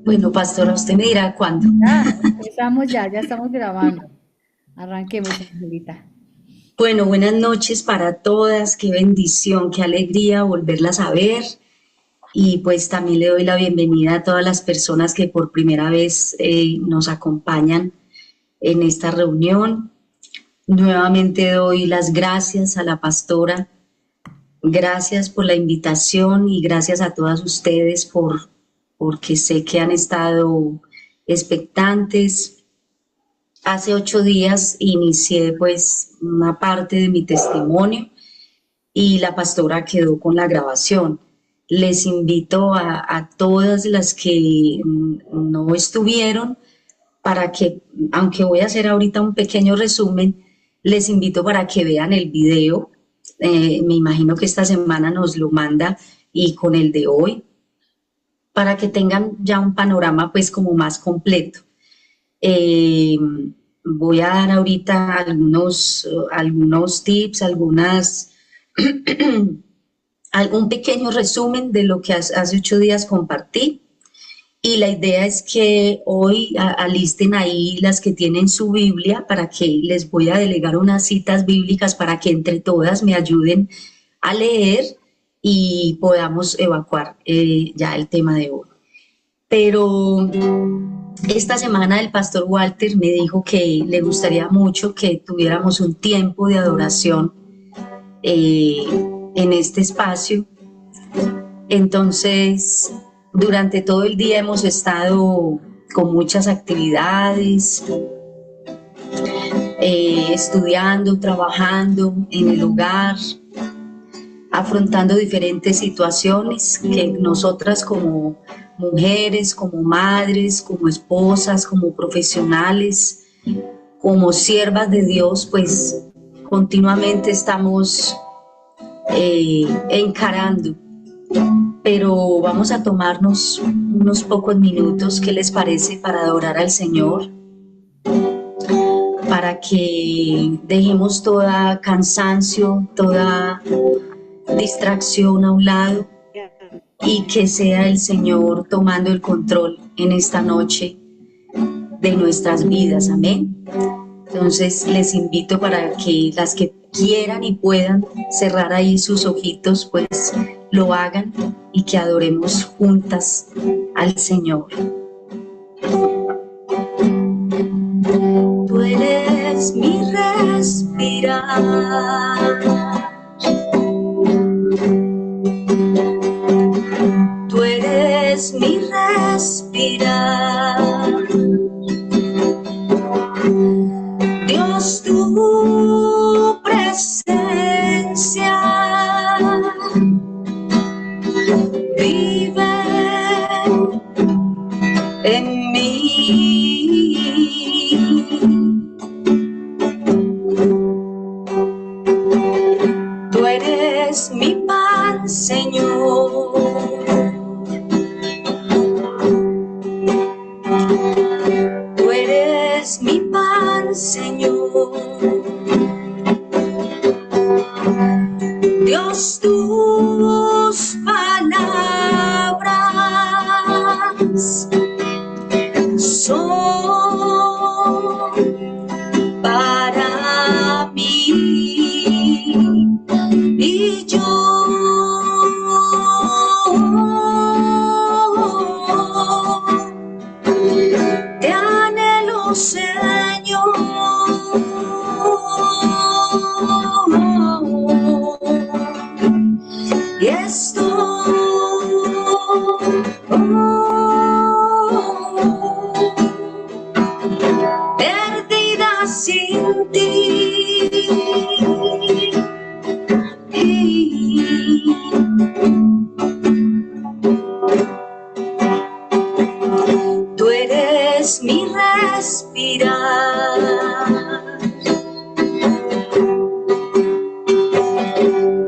Bueno, pastora, usted me dirá cuándo. Empezamos ya estamos grabando. Arranquemos, Angelita. Bueno, buenas noches para todas, qué bendición, qué alegría volverlas a ver. Y pues también le doy la bienvenida a todas las personas que por primera vez nos acompañan en esta reunión. Nuevamente doy las gracias a la pastora, gracias por la invitación y gracias a todas ustedes porque sé que han estado expectantes. Hace 8 días inicié pues una parte de mi testimonio y la pastora quedó con la grabación. Les invito a todas las que no estuvieron para que, aunque voy a hacer ahorita un pequeño resumen, les invito para que vean el video. Me imagino que esta semana nos lo manda y con el de hoy, para que tengan ya un panorama pues como más completo. Eh, Voy a dar ahorita algunos tips, algún pequeño resumen de lo que hace 8 días compartí. Y la idea es que hoy alisten ahí las que tienen su Biblia para que les voy a delegar unas citas bíblicas para que entre todas me ayuden a leer y podamos evacuar ya el tema de hoy. Pero esta semana el pastor Walter me dijo que le gustaría mucho que tuviéramos un tiempo de adoración eh, en este espacio. Entonces, durante todo el día hemos estado con muchas actividades, estudiando, trabajando en el hogar, afrontando diferentes situaciones que nosotras como mujeres, como madres, como esposas, como profesionales, como siervas de Dios, pues continuamente estamos encarando. Pero vamos a tomarnos unos pocos minutos, ¿qué les parece? Para adorar al Señor, para que dejemos toda cansancio, toda distracción a un lado y que sea el Señor tomando el control en esta noche de nuestras vidas. Amén. Entonces les invito para que las que quieran y puedan cerrar ahí sus ojitos, pues lo hagan y que adoremos juntas al Señor. Tú eres mi respirar, tú eres mi respirar, Dios, tu presencia vive en mí. Tú eres mi pan, Señor. Tú eres mi pan, Señor. Dios, tus palabras son para mí y yo te anhelo, Señor, y estoy perdida sin ti. Tú eres mi respirar,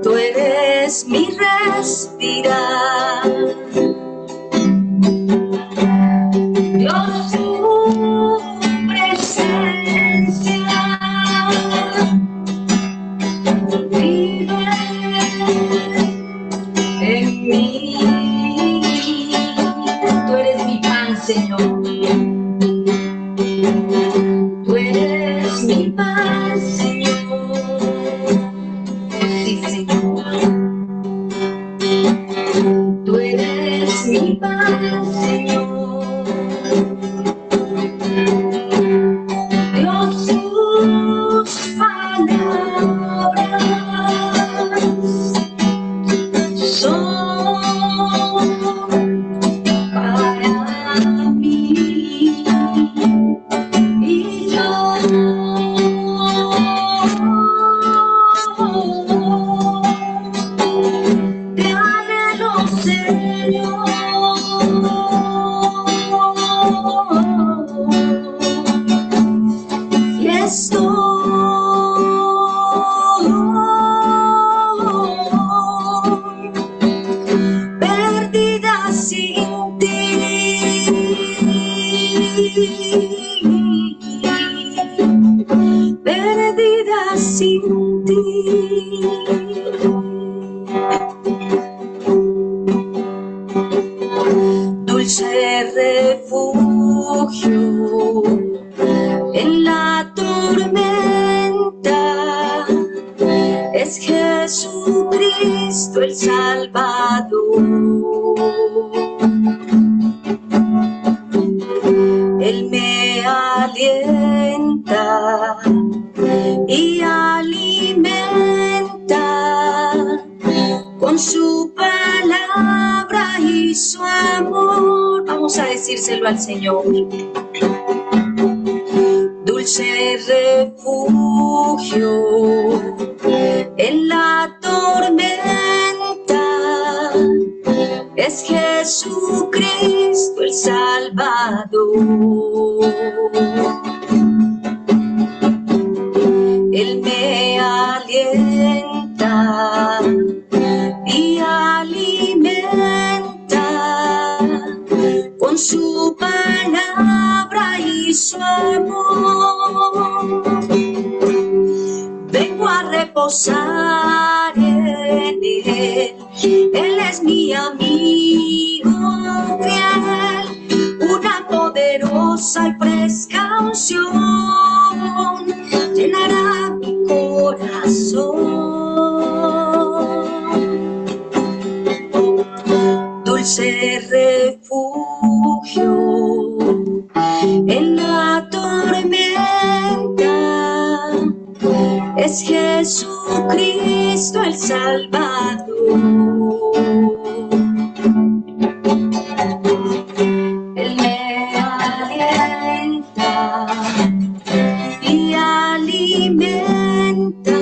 tú eres mi respirar. mí. Tú eres mi pan, Señor. Tú eres mi pan, Señor. Sí, Señor. Tú eres mi pan, Señor. Dios, tus palabras son para mí. Y yo te anhelo, Señor. Y estoy perdida sin ti, perdida sin ti. Dulce refugio en la tormenta, es Jesucristo el Salvador. Él me alienta y alimenta con su palabra y su amor. Vamos a decírselo al Señor. Dulce refugio en la tormenta, es Jesucristo el Salvador. Él me alienta y alimenta con su palabra y su amor. Vengo a reposar en Él. Él es mi amigo fiel, una poderosa y fresca unción llenará mi corazón. Dulce refugio en la tormenta, es Jesucristo el Salvador. Él me alienta y alimenta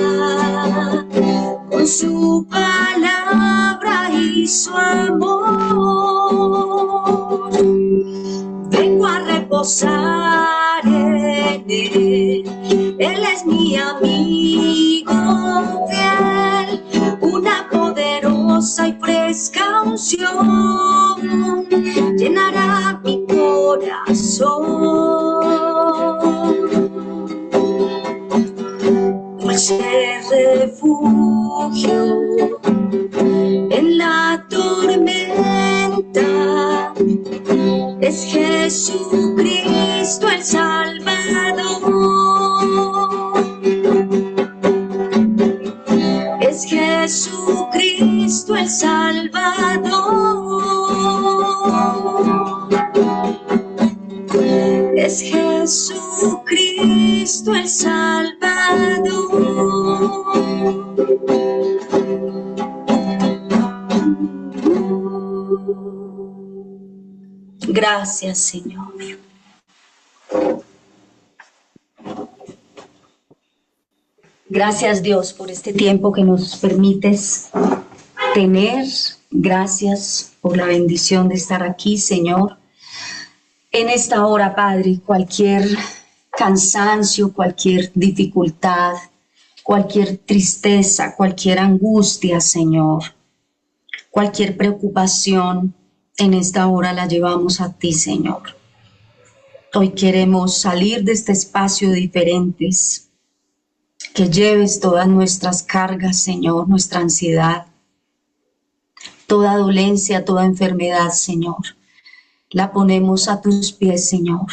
con su palabra y su amor. Vengo a reposar en Él. Él es mi amigo fiel, una poderosa y fresca unción llenará mi corazón. Dulce refugio en la tormenta, es Jesucristo el Salvador. Es Jesucristo el Salvador. Es Jesucristo el Salvador. Gracias, Señor. Gracias, Dios, por este tiempo que nos permites tener. Gracias por la bendición de estar aquí, Señor. En esta hora, Padre, cualquier cansancio, cualquier dificultad, cualquier tristeza, cualquier angustia, Señor, cualquier preocupación, en esta hora la llevamos a ti, Señor. Hoy queremos salir de este espacio diferentes, que lleves todas nuestras cargas, Señor, nuestra ansiedad, toda dolencia, toda enfermedad, Señor. La ponemos a tus pies, Señor.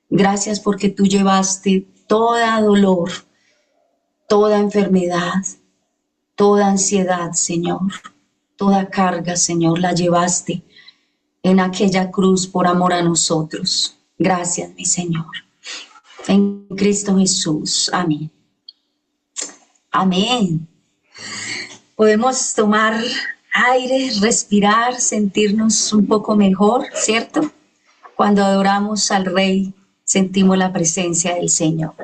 Gracias porque tú llevaste toda dolor, toda enfermedad, toda ansiedad, Señor, toda carga, Señor, la llevaste en aquella cruz por amor a nosotros. Gracias, mi Señor. En Cristo Jesús. Amén. Amén. Podemos tomar aire, respirar, sentirnos un poco mejor, ¿cierto? Cuando adoramos al Rey, sentimos la presencia del Señor.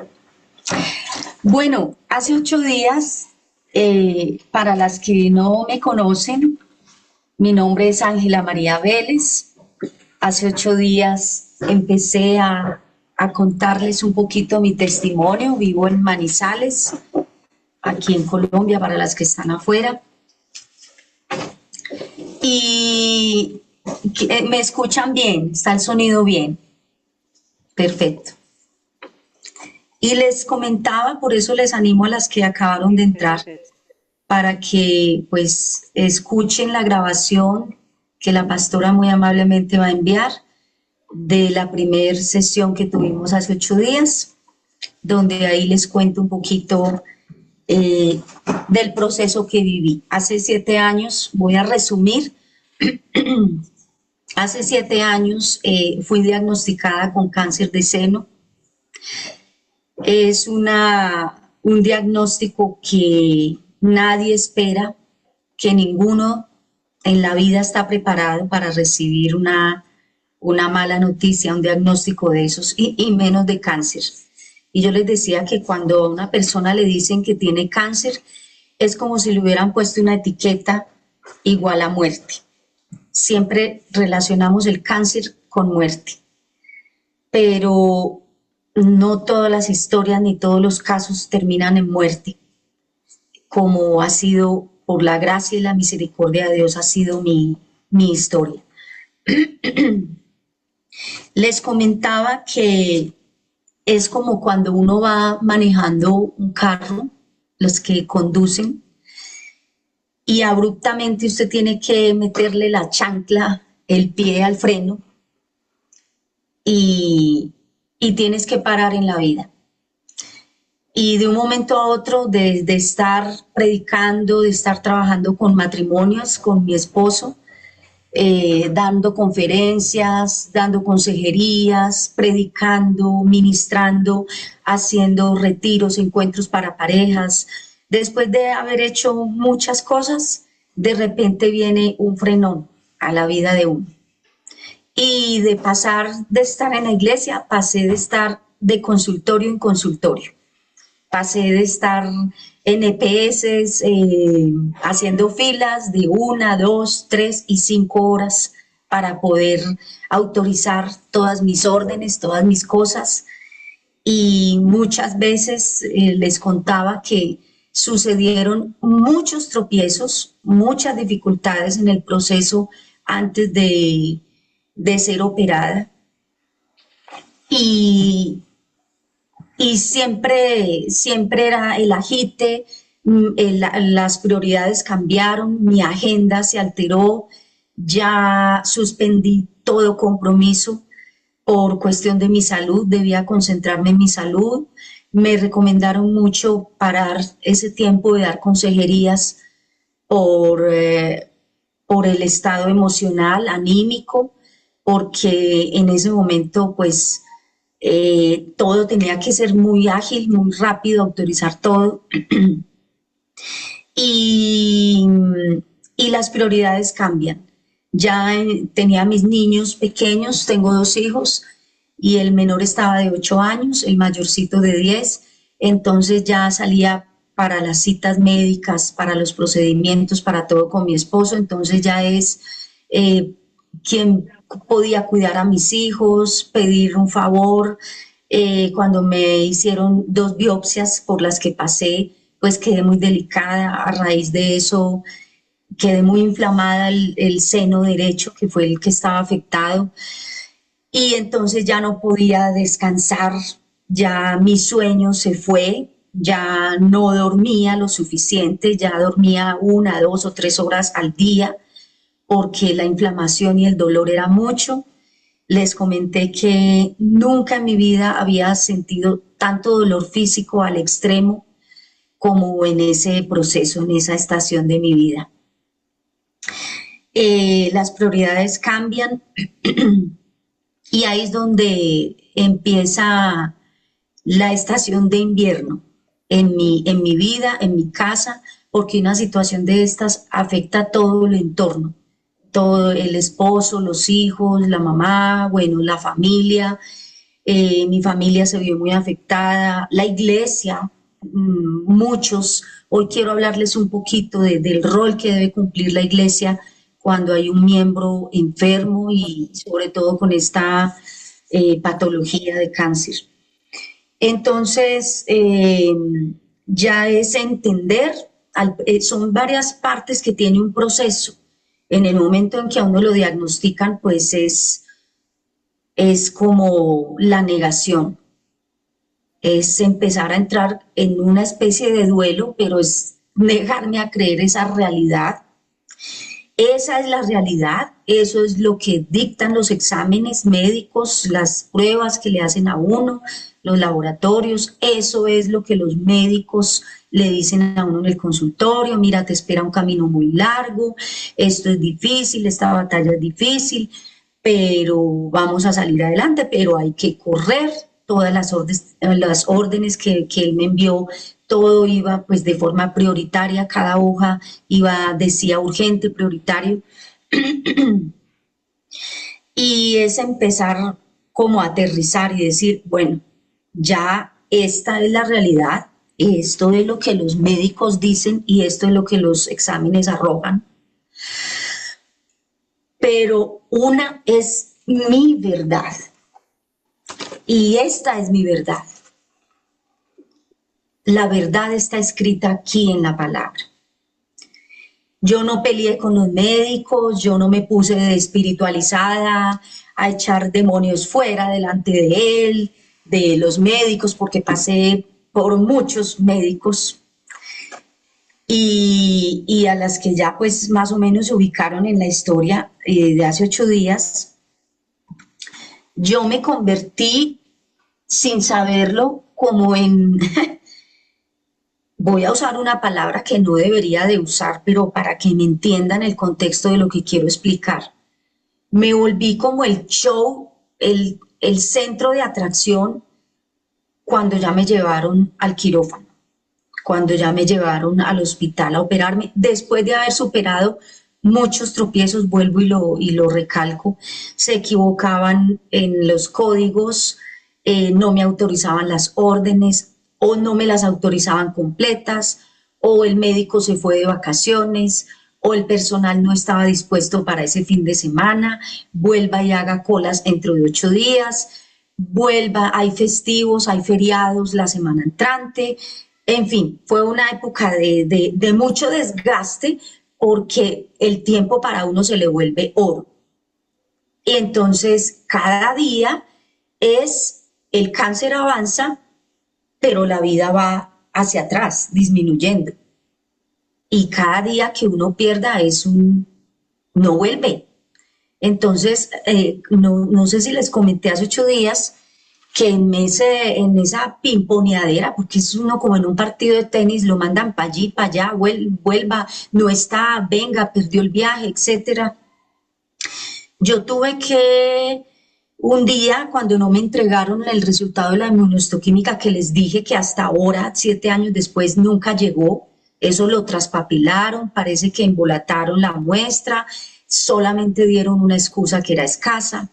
Bueno, hace 8 días, para las que no me conocen, mi nombre es Ángela María Vélez. Hace 8 días empecé a contarles un poquito mi testimonio. Vivo en Manizales, aquí en Colombia, para las que están afuera. Y me escuchan bien, está el sonido bien. Perfecto. Y les comentaba, por eso les animo a las que acabaron de entrar, para que pues escuchen la grabación que la pastora muy amablemente va a enviar de la primera sesión que tuvimos hace 8 días, donde ahí les cuento un poquito del proceso que viví. Hace 7 años, voy a resumir, hace 7 años fui diagnosticada con cáncer de seno. Es un diagnóstico que nadie espera, que ninguno en la vida está preparado para recibir una mala noticia, un diagnóstico de esos, y menos de cáncer. Y yo les decía que cuando a una persona le dicen que tiene cáncer, es como si le hubieran puesto una etiqueta igual a muerte. Siempre relacionamos el cáncer con muerte, pero no todas las historias ni todos los casos terminan en muerte, como ha sido, por la gracia y la misericordia de Dios, ha sido mi historia. Les comentaba que es como cuando uno va manejando un carro, los que conducen, y abruptamente usted tiene que meterle la chancla, el pie al freno, y tienes que parar en la vida. Y de un momento a otro, de estar predicando, de estar trabajando con matrimonios, con mi esposo, dando conferencias, dando consejerías, predicando, ministrando, haciendo retiros, encuentros para parejas. Después de haber hecho muchas cosas, de repente viene un frenón a la vida de uno. Y de pasar de estar en la iglesia, pasé de estar de consultorio en consultorio. Pasé de estar en EPS haciendo filas de 1, 2, 3 y 5 horas para poder autorizar todas mis órdenes, todas mis cosas. Y muchas veces les contaba que sucedieron muchos tropiezos, muchas dificultades en el proceso antes de ser operada. Y siempre era el agite, las prioridades cambiaron, mi agenda se alteró, ya suspendí todo compromiso por cuestión de mi salud, debía concentrarme en mi salud. Me recomendaron mucho parar ese tiempo de dar consejerías por el estado emocional, anímico, porque en ese momento pues todo tenía que ser muy ágil, muy rápido, autorizar todo. y las prioridades cambian. Ya tenía mis niños pequeños, tengo 2 hijos y el menor estaba de 8 años, el mayorcito de 10, entonces ya salía para las citas médicas, para los procedimientos, para todo con mi esposo, entonces ya es quien podía cuidar a mis hijos, pedir un favor. Cuando me hicieron 2 biopsias por las que pasé, pues quedé muy delicada. A raíz de eso quedé muy inflamada el seno derecho, que fue el que estaba afectado, y entonces ya no podía descansar, ya mi sueño se fue, ya no dormía lo suficiente, ya dormía 1, 2 o 3 horas al día, porque la inflamación y el dolor era mucho. Les comenté que nunca en mi vida había sentido tanto dolor físico al extremo como en ese proceso, en esa estación de mi vida. Las prioridades cambian y ahí es donde empieza la estación de invierno en mi vida, en mi casa, porque una situación de estas afecta todo el entorno, todo el esposo, los hijos, la mamá, bueno, la familia. Mi familia se vio muy afectada, la iglesia, muchos. Hoy quiero hablarles un poquito del rol que debe cumplir la iglesia cuando hay un miembro enfermo y sobre todo con esta patología de cáncer. Entonces, ya es entender, son varias partes que tiene un proceso. En el momento en que a uno lo diagnostican, pues es como la negación, es empezar a entrar en una especie de duelo, pero es negarme a creer esa realidad. Esa es la realidad, eso es lo que dictan los exámenes médicos, las pruebas que le hacen a uno, los laboratorios, eso es lo que los médicos le dicen a uno en el consultorio: mira, te espera un camino muy largo, esto es difícil, esta batalla es difícil, pero vamos a salir adelante, pero hay que correr todas las órdenes que él me envió. Todo iba pues de forma prioritaria, cada hoja decía urgente, prioritario, y es empezar como a aterrizar y decir, bueno, ya esta es la realidad, esto es lo que los médicos dicen y esto es lo que los exámenes arrojan, pero una es mi verdad y esta es mi verdad. La verdad está escrita aquí en la palabra. Yo no peleé con los médicos, yo no me puse de espiritualizada a echar demonios fuera delante de él, de los médicos, porque pasé por muchos médicos y a las que ya pues más o menos se ubicaron en la historia de hace 8 días. Yo me convertí sin saberlo como en voy a usar una palabra que no debería de usar, pero para que me entiendan el contexto de lo que quiero explicar. Me volví como el show, el centro de atracción cuando ya me llevaron al quirófano, cuando ya me llevaron al hospital a operarme, después de haber superado muchos tropiezos, vuelvo y lo recalco, se equivocaban en los códigos, no me autorizaban las órdenes o no me las autorizaban completas, o el médico se fue de vacaciones, o el personal no estaba dispuesto para ese fin de semana, vuelva y haga colas dentro de 8 días, vuelva, hay festivos, hay feriados la semana entrante. En fin, fue una época de mucho desgaste porque el tiempo para uno se le vuelve oro. Y entonces cada día el cáncer avanza, pero la vida va hacia atrás, disminuyendo. Y cada día que uno pierda no vuelve. Entonces, no sé si les comenté hace 8 días que en esa pimponeadera, porque es uno como en un partido de tenis, lo mandan para allí, para allá, vuelva, no está, venga, perdió el viaje, etcétera. Yo tuve que, un día, cuando no me entregaron el resultado de la inmunohistoquímica, que les dije que hasta ahora, 7 años después, nunca llegó, eso lo traspapilaron, parece que embolataron la muestra, solamente dieron una excusa que era escasa.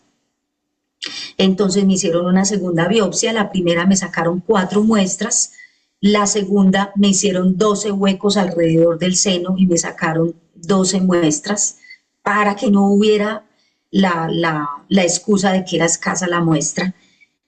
Entonces me hicieron una segunda biopsia, la primera me sacaron 4 muestras, la segunda me hicieron 12 huecos alrededor del seno y me sacaron 12 muestras para que no hubiera la excusa de que era escasa la muestra.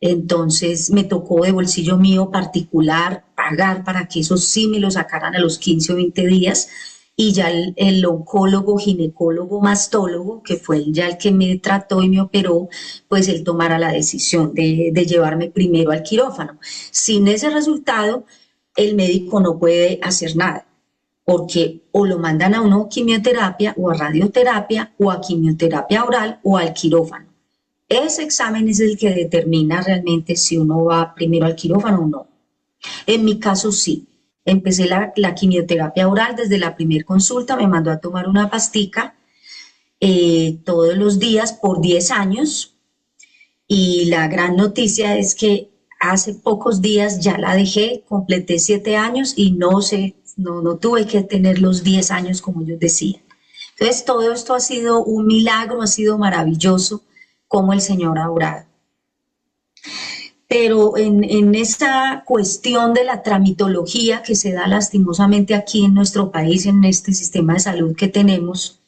Entonces me tocó de bolsillo mío particular pagar para que eso sí me lo sacaran a los 15 o 20 días, y ya el oncólogo, ginecólogo, mastólogo, que fue ya el que me trató y me operó, pues él tomara la decisión de llevarme primero al quirófano. Sin ese resultado, el médico no puede hacer nada. porque o lo mandan a uno a quimioterapia o a radioterapia o a quimioterapia oral o al quirófano. Ese examen es el que determina realmente si uno va primero al quirófano o no. En mi caso sí, empecé la quimioterapia oral desde la primera consulta, me mandó a tomar una pastica todos los días por 10 años y la gran noticia es que hace pocos días ya la dejé, completé 7 años y no tuve que tener los 10 años como ellos decían. Entonces todo esto ha sido un milagro, ha sido maravilloso como el Señor ha obrado. Pero en esta cuestión de la tramitología que se da lastimosamente aquí en nuestro país, en este sistema de salud que tenemos,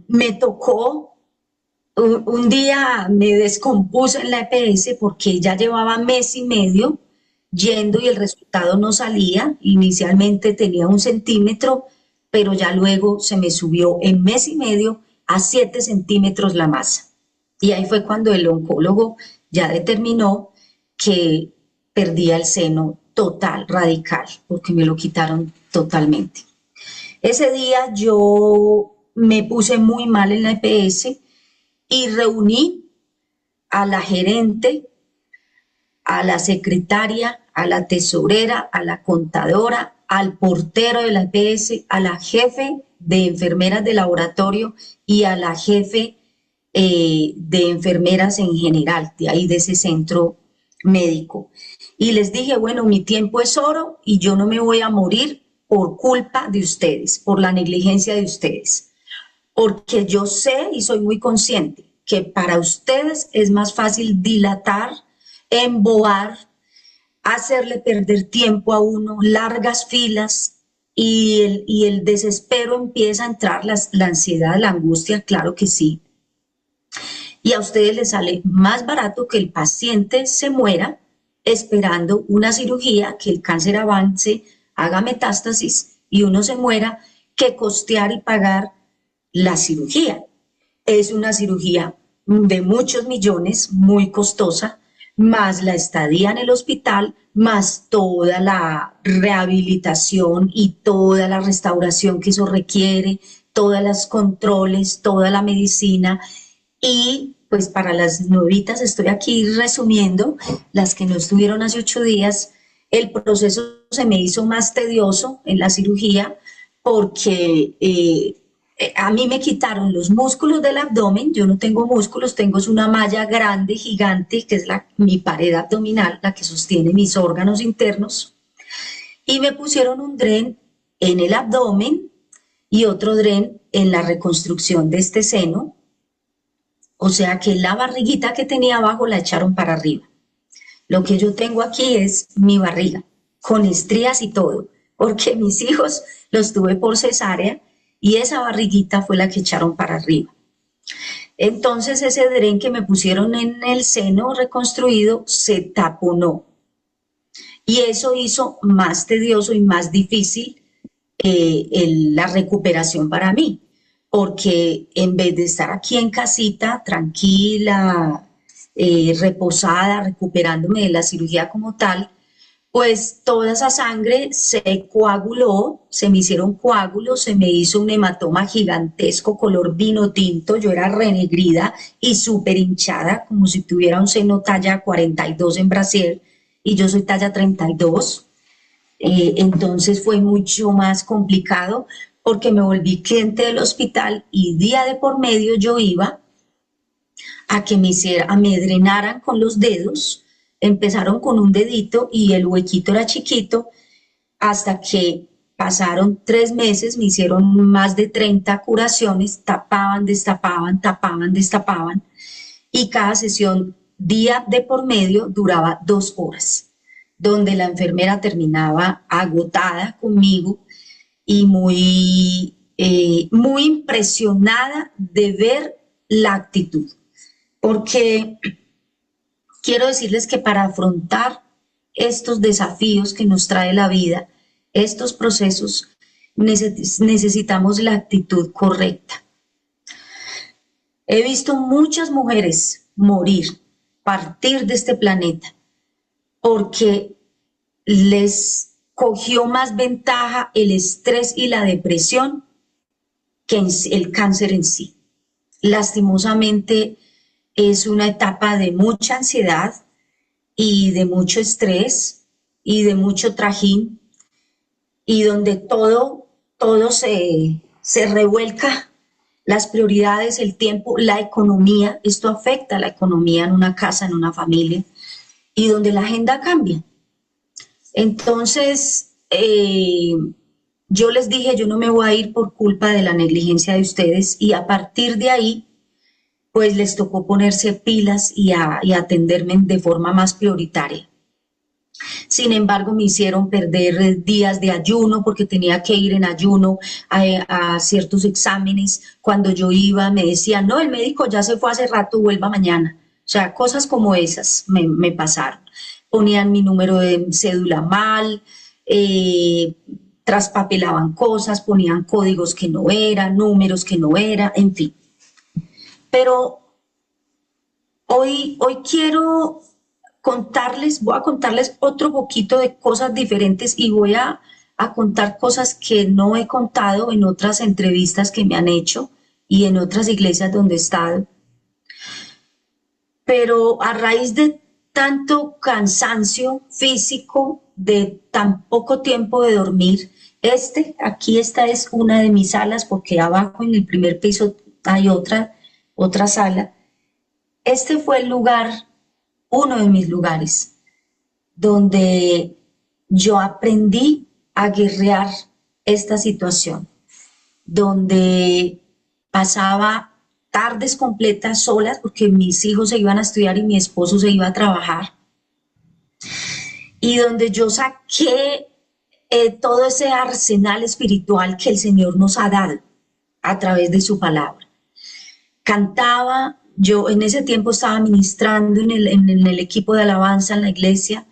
me tocó, un día me descompuse en la EPS porque ya llevaba mes y medio yendo y el resultado no salía. Inicialmente tenía 1 centímetro, pero ya luego se me subió en mes y medio a 7 centímetros la masa. Y ahí fue cuando el oncólogo ya determinó que perdía el seno total, radical, porque me lo quitaron totalmente. Ese día yo me puse muy mal en la EPS y reuní a la gerente, a la secretaria, a la tesorera, a la contadora, al portero de la EPS, a la jefe de enfermeras de laboratorio y a la jefe de enfermeras en general, de ahí de ese centro médico. Y les dije, bueno, mi tiempo es oro y yo no me voy a morir por culpa de ustedes, por la negligencia de ustedes, porque yo sé y soy muy consciente que para ustedes es más fácil dilatar, embobar, hacerle perder tiempo a uno, largas filas, y el desespero empieza a entrar, la ansiedad, la angustia, claro que sí. Y a ustedes les sale más barato que el paciente se muera esperando una cirugía, que el cáncer avance, haga metástasis y uno se muera, que costear y pagar la cirugía. Es una cirugía de muchos millones, muy costosa, más la estadía en el hospital, más toda la rehabilitación y toda la restauración que eso requiere, todos los controles, toda la medicina. Y pues para las nuevitas estoy aquí resumiendo, las que no estuvieron hace 8 días, el proceso se me hizo más tedioso en la cirugía porque a mí me quitaron los músculos del abdomen, yo no tengo músculos, tengo una malla grande, gigante, que es mi pared abdominal, la que sostiene mis órganos internos, y me pusieron un dren en el abdomen y otro dren en la reconstrucción de este seno, o sea que la barriguita que tenía abajo la echaron para arriba. Lo que yo tengo aquí es mi barriga, con estrías y todo, porque mis hijos los tuve por cesárea y esa barriguita fue la que echaron para arriba. Entonces ese dren que me pusieron en el seno reconstruido se taponó y eso hizo más tedioso y más difícil la recuperación para mí, porque en vez de estar aquí en casita, tranquila, reposada, recuperándome de la cirugía como tal, pues toda esa sangre se coaguló, se me hicieron coágulos, se me hizo un hematoma gigantesco color vino tinto, yo era renegrida y súper hinchada, como si tuviera un seno talla 42 en brasier, y yo soy talla 32. Entonces fue mucho más complicado porque me volví cliente del hospital y día de por medio yo iba a que me drenaran con los dedos. Empezaron con un dedito y el huequito era chiquito hasta que pasaron 3 meses, me hicieron más de 30 curaciones, tapaban, destapaban, tapaban, destapaban, y cada sesión, día de por medio, duraba 2 horas, donde la enfermera terminaba agotada conmigo y muy impresionada de ver la actitud, porque quiero decirles que para afrontar estos desafíos que nos trae la vida, estos procesos, necesitamos la actitud correcta. He visto muchas mujeres morir, partir de este planeta, porque les cogió más ventaja el estrés y la depresión que el cáncer en sí. Lastimosamente es una etapa de mucha ansiedad y de mucho estrés y de mucho trajín y donde todo se revuelca, las prioridades, el tiempo, la economía, esto afecta a la economía en una casa, en una familia, y donde la agenda cambia. Entonces, yo les dije, yo no me voy a ir por culpa de la negligencia de ustedes y a partir de ahí, pues les tocó ponerse pilas y atenderme de forma más prioritaria. Sin embargo, me hicieron perder días de ayuno porque tenía que ir en ayuno a ciertos exámenes. Cuando yo iba, me decían, no, el médico ya se fue hace rato, vuelva mañana. O sea, cosas como esas me pasaron. Ponían mi número de cédula mal, traspapelaban cosas, ponían códigos que no eran, números que no eran, en fin. Pero hoy quiero voy a contarles otro poquito de cosas diferentes y voy a contar cosas que no he contado en otras entrevistas que me han hecho y en otras iglesias donde he estado. Pero a raíz de tanto cansancio físico, de tan poco tiempo de dormir, esta es una de mis salas porque abajo en el primer piso hay otra sala. Este fue el lugar, uno de mis lugares, donde yo aprendí a guerrear esta situación, donde pasaba tardes completas solas porque mis hijos se iban a estudiar y mi esposo se iba a trabajar, y donde yo saqué todo ese arsenal espiritual que el Señor nos ha dado a través de su palabra. Cantaba, yo en ese tiempo estaba ministrando en el equipo de alabanza en la iglesia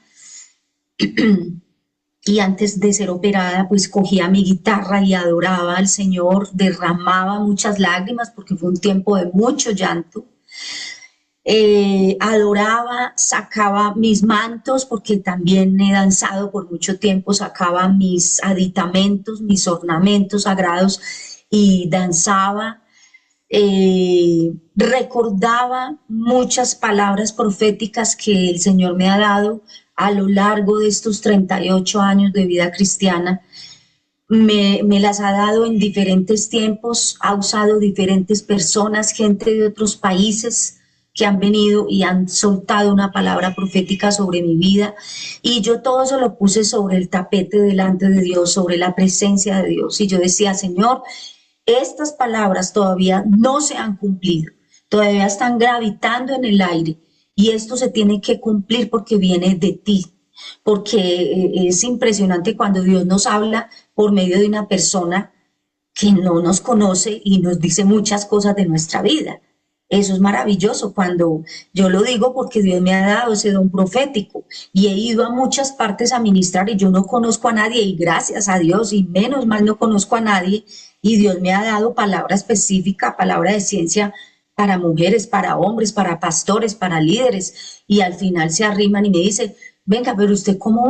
y antes de ser operada pues cogía mi guitarra y adoraba al Señor, derramaba muchas lágrimas porque fue un tiempo de mucho llanto. Adoraba, sacaba mis mantos porque también he danzado por mucho tiempo, sacaba mis aditamentos, mis ornamentos sagrados y danzaba. Recordaba muchas palabras proféticas que el Señor me ha dado a lo largo de estos 38 años de vida cristiana. Me las ha dado en diferentes tiempos, ha usado diferentes personas, gente de otros países que han venido y han soltado una palabra profética sobre mi vida, y yo todo eso lo puse sobre el tapete delante de Dios, sobre la presencia de Dios, y yo decía, Señor, estas palabras todavía no se han cumplido, todavía están gravitando en el aire y esto se tiene que cumplir porque viene de ti, porque es impresionante cuando Dios nos habla por medio de una persona que no nos conoce y nos dice muchas cosas de nuestra vida. Eso es maravilloso cuando yo lo digo porque Dios me ha dado ese don profético y he ido a muchas partes a ministrar y yo no conozco a nadie y gracias a Dios y menos mal no conozco a nadie y Dios me ha dado palabra específica, palabra de ciencia para mujeres, para hombres, para pastores, para líderes y al final se arriman y me dicen, venga, pero usted cómo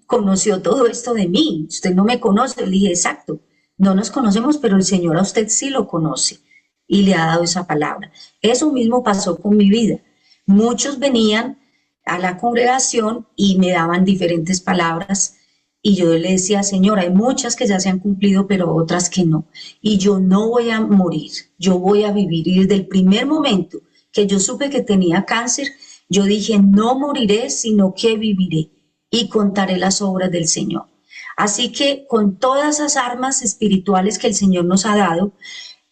conoció todo esto de mí, usted no me conoce. Le dije, exacto, no nos conocemos, pero el Señor a usted sí lo conoce y le ha dado esa palabra. Eso mismo pasó con mi vida. Muchos venían a la congregación y me daban diferentes palabras y yo le decía, Señor, hay muchas que ya se han cumplido, pero otras que no. Y yo no voy a morir, yo voy a vivir. Y desde el primer momento que yo supe que tenía cáncer, yo dije, no moriré, sino que viviré y contaré las obras del Señor. Así que con todas esas armas espirituales que el Señor nos ha dado,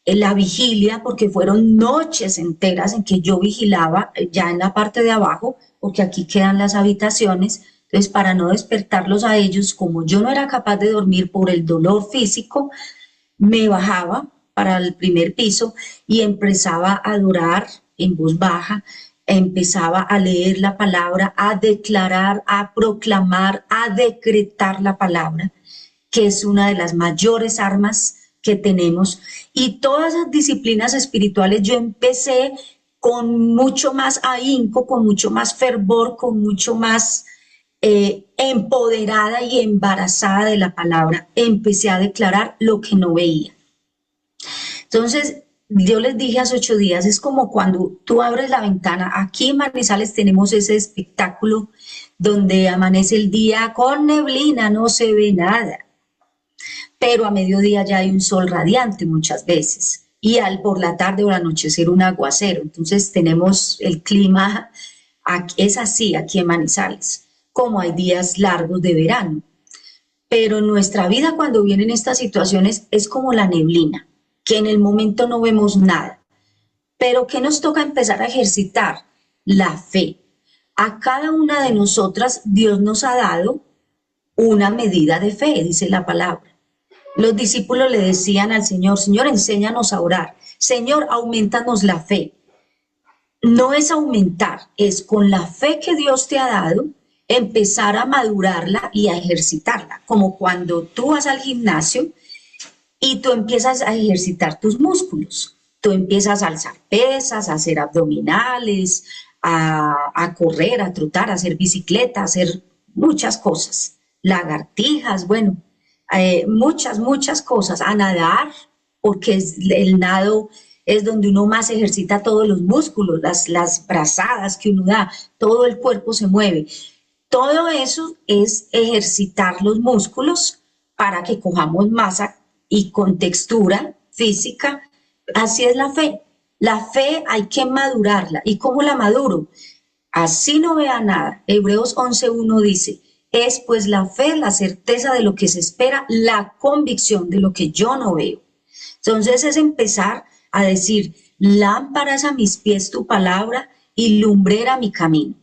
en la vigilia, porque fueron noches enteras en que yo vigilaba ya en la parte de abajo, porque aquí quedan las habitaciones, entonces para no despertarlos a ellos, como yo no era capaz de dormir por el dolor físico, me bajaba para el primer piso y empezaba a adorar en voz baja, empezaba a leer la palabra, a declarar, a proclamar, a decretar la palabra, que es una de las mayores armas que tenemos. Y todas esas disciplinas espirituales yo empecé con mucho más ahínco, con mucho más fervor, con mucho más empoderada y embarazada de la palabra, empecé a declarar lo que no veía. Entonces, yo les dije hace 8 días, es como cuando tú abres la ventana. Aquí en Manizales tenemos ese espectáculo donde amanece el día con neblina, no se ve nada, pero a mediodía ya hay un sol radiante muchas veces y por la tarde o al anochecer un aguacero. Entonces tenemos el clima, es así aquí en Manizales, como hay días largos de verano. Pero en nuestra vida cuando vienen estas situaciones es como la neblina, que en el momento no vemos nada. Pero ¿qué nos toca empezar a ejercitar? La fe. A cada una de nosotras Dios nos ha dado una medida de fe, dice la palabra. Los discípulos le decían al Señor, Señor, enséñanos a orar. Señor, aumentanos la fe. No es aumentar, es con la fe que Dios te ha dado, empezar a madurarla y a ejercitarla. Como cuando tú vas al gimnasio y tú empiezas a ejercitar tus músculos. Tú empiezas a alzar pesas, a hacer abdominales, a correr, a trotar, a hacer bicicleta, a hacer muchas cosas. Lagartijas, bueno, muchas cosas. A nadar, porque el nado es donde uno más ejercita todos los músculos, las brazadas que uno da, todo el cuerpo se mueve. Todo eso es ejercitar los músculos para que cojamos masa y con textura física. Así es la fe. La fe hay que madurarla. ¿Y cómo la maduro? Así no vea nada. Hebreos 11:1 dice, es pues la fe, la certeza de lo que se espera, la convicción de lo que yo no veo. Entonces es empezar a decir, lámparas a mis pies tu palabra y lumbrera mi camino.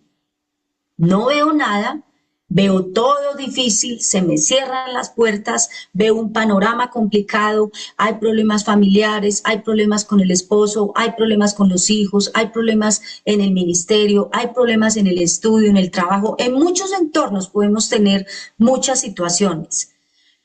No veo nada, veo todo difícil, se me cierran las puertas, veo un panorama complicado, hay problemas familiares, hay problemas con el esposo, hay problemas con los hijos, hay problemas en el ministerio, hay problemas en el estudio, en el trabajo. En muchos entornos podemos tener muchas situaciones,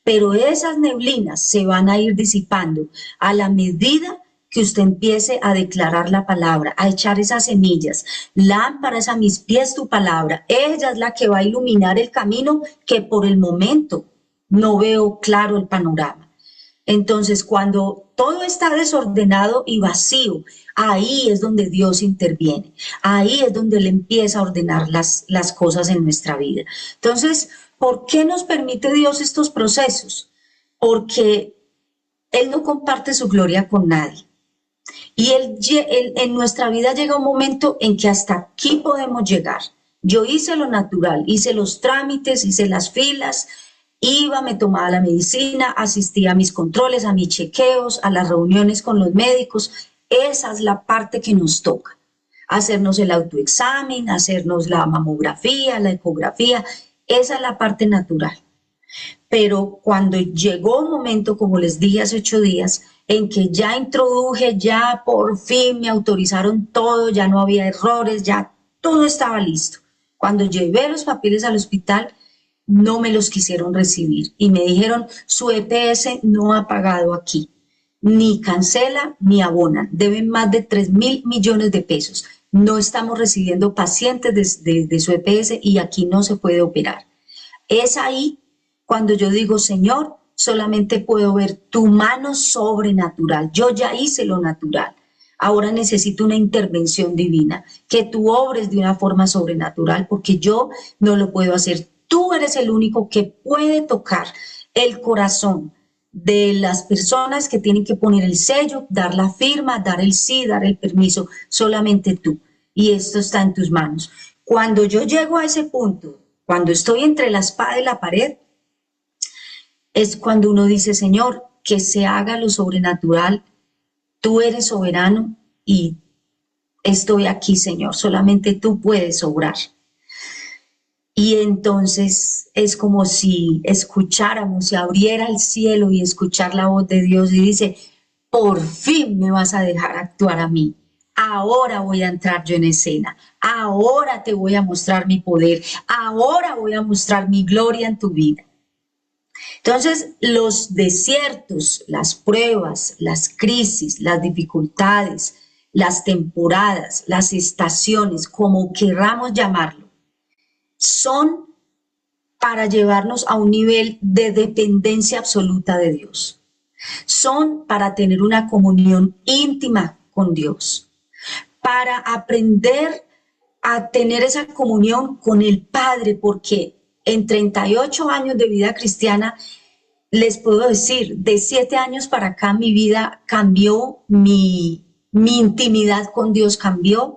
pero esas neblinas se van a ir disipando a la medida que usted empiece a declarar la palabra, a echar esas semillas. Lámparas a mis pies tu palabra. Ella es la que va a iluminar el camino que por el momento no veo claro el panorama. Entonces, cuando todo está desordenado y vacío, ahí es donde Dios interviene. Ahí es donde Él empieza a ordenar las cosas en nuestra vida. Entonces, ¿por qué nos permite Dios estos procesos? Porque Él no comparte su gloria con nadie. Y en nuestra vida llega un momento en que hasta aquí podemos llegar. Yo hice lo natural, hice los trámites, hice las filas, iba, me tomaba la medicina, asistía a mis controles, a mis chequeos, a las reuniones con los médicos. Esa es la parte que nos toca. Hacernos el autoexamen, hacernos la mamografía, la ecografía. Esa es la parte natural. Pero cuando llegó un momento, como les dije hace 8 días, en que ya introduje, ya por fin me autorizaron todo, ya no había errores, ya todo estaba listo. Cuando llevé los papeles al hospital, no me los quisieron recibir y me dijeron, su EPS no ha pagado aquí, ni cancela ni abona, deben más de 3.000 millones de pesos. No estamos recibiendo pacientes de su EPS y aquí no se puede operar. Es ahí cuando yo digo, Señor, solamente puedo ver tu mano sobrenatural. Yo ya hice lo natural. Ahora necesito una intervención divina, que tú obres de una forma sobrenatural, porque yo no lo puedo hacer. Tú eres el único que puede tocar el corazón de las personas que tienen que poner el sello, dar la firma, dar el sí, dar el permiso. Solamente tú. Y esto está en tus manos. Cuando yo llego a ese punto, cuando estoy entre la espada y la pared, es cuando uno dice, Señor, que se haga lo sobrenatural, tú eres soberano y estoy aquí, Señor, solamente tú puedes obrar. Y entonces es como si escucháramos, si abriera el cielo y escuchar la voz de Dios y dice, por fin me vas a dejar actuar a mí. Ahora voy a entrar yo en escena. Ahora te voy a mostrar mi poder. Ahora voy a mostrar mi gloria en tu vida. Entonces, los desiertos, las pruebas, las crisis, las dificultades, las temporadas, las estaciones, como querramos llamarlo, son para llevarnos a un nivel de dependencia absoluta de Dios. Son para tener una comunión íntima con Dios, para aprender a tener esa comunión con el Padre, porque en 38 años de vida cristiana, les puedo decir, de 7 años para acá mi vida cambió, mi intimidad con Dios cambió.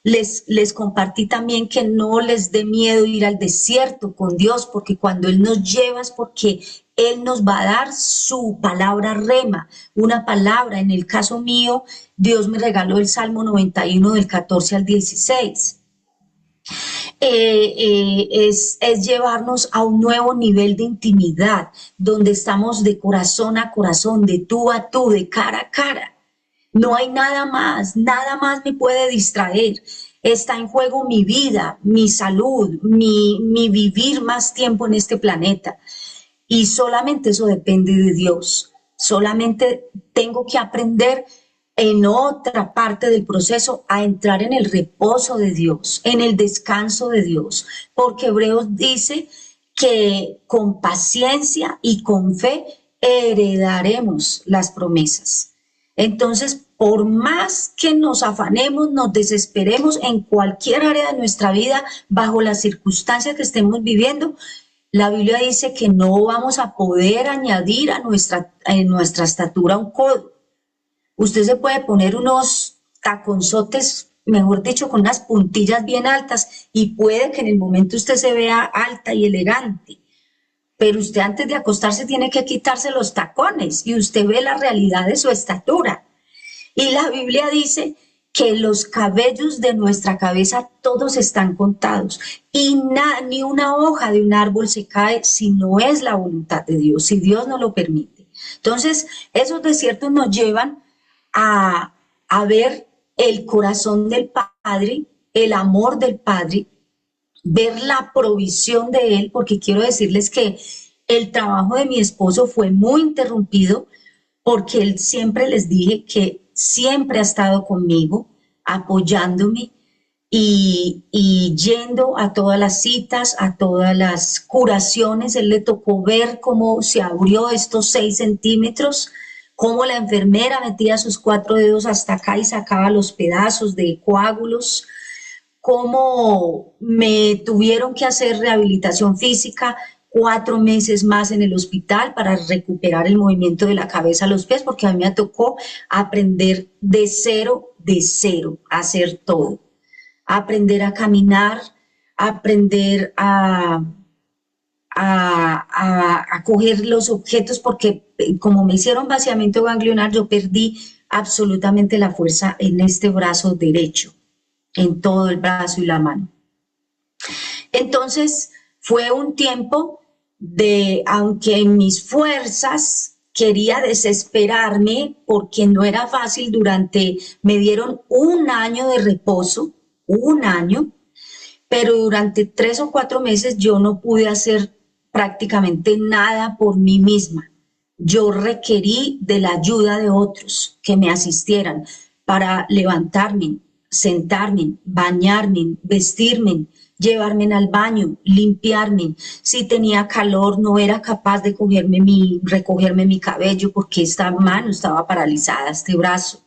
Les compartí también que no les dé miedo ir al desierto con Dios, porque cuando Él nos lleva es porque Él nos va a dar su palabra rema, una palabra. En el caso mío, Dios me regaló el Salmo 91 del 14 al 16. Es llevarnos a un nuevo nivel de intimidad, donde estamos de corazón a corazón, de tú a tú, de cara a cara. No hay nada más me puede distraer. Está en juego mi vida, mi salud, mi vivir más tiempo en este planeta. Y solamente eso depende de Dios. Solamente tengo que aprender en otra parte del proceso a entrar en el reposo de Dios, en el descanso de Dios, porque Hebreos dice que con paciencia y con fe heredaremos las promesas. Entonces, por más que nos afanemos, nos desesperemos en cualquier área de nuestra vida, bajo las circunstancias que estemos viviendo, la Biblia dice que no vamos a poder añadir a nuestra estatura un codo. Usted se puede poner unos taconzotes, mejor dicho, con unas puntillas bien altas y puede que en el momento usted se vea alta y elegante, pero usted antes de acostarse tiene que quitarse los tacones y usted ve la realidad de su estatura. Y la Biblia dice que los cabellos de nuestra cabeza todos están contados y ni una hoja de un árbol se cae si no es la voluntad de Dios, si Dios no lo permite. Entonces, esos desiertos nos llevan a ver el corazón del Padre, el amor del Padre, ver la provisión de Él, porque quiero decirles que el trabajo de mi esposo fue muy interrumpido porque él siempre les dije que siempre ha estado conmigo, apoyándome y yendo a todas las citas, a todas las curaciones. Él le tocó ver cómo se abrió estos 6 centímetros, cómo la enfermera metía sus 4 dedos hasta acá y sacaba los pedazos de coágulos, cómo me tuvieron que hacer rehabilitación física, 4 meses más en el hospital para recuperar el movimiento de la cabeza a los pies, porque a mí me tocó aprender de cero, a hacer todo. Aprender a caminar, aprender a coger los objetos, porque como me hicieron vaciamiento ganglionar, yo perdí absolutamente la fuerza en este brazo derecho, en todo el brazo y la mano. Entonces, fue un tiempo de, aunque en mis fuerzas quería desesperarme porque no era fácil, me dieron 1 año de reposo, 1 año, pero durante 3 o 4 meses yo no pude hacer prácticamente nada por mí misma. Yo requerí de la ayuda de otros que me asistieran para levantarme, sentarme, bañarme, vestirme, llevarme al baño, limpiarme. Si tenía calor, no era capaz de recogerme mi cabello porque esta mano estaba paralizada, este brazo.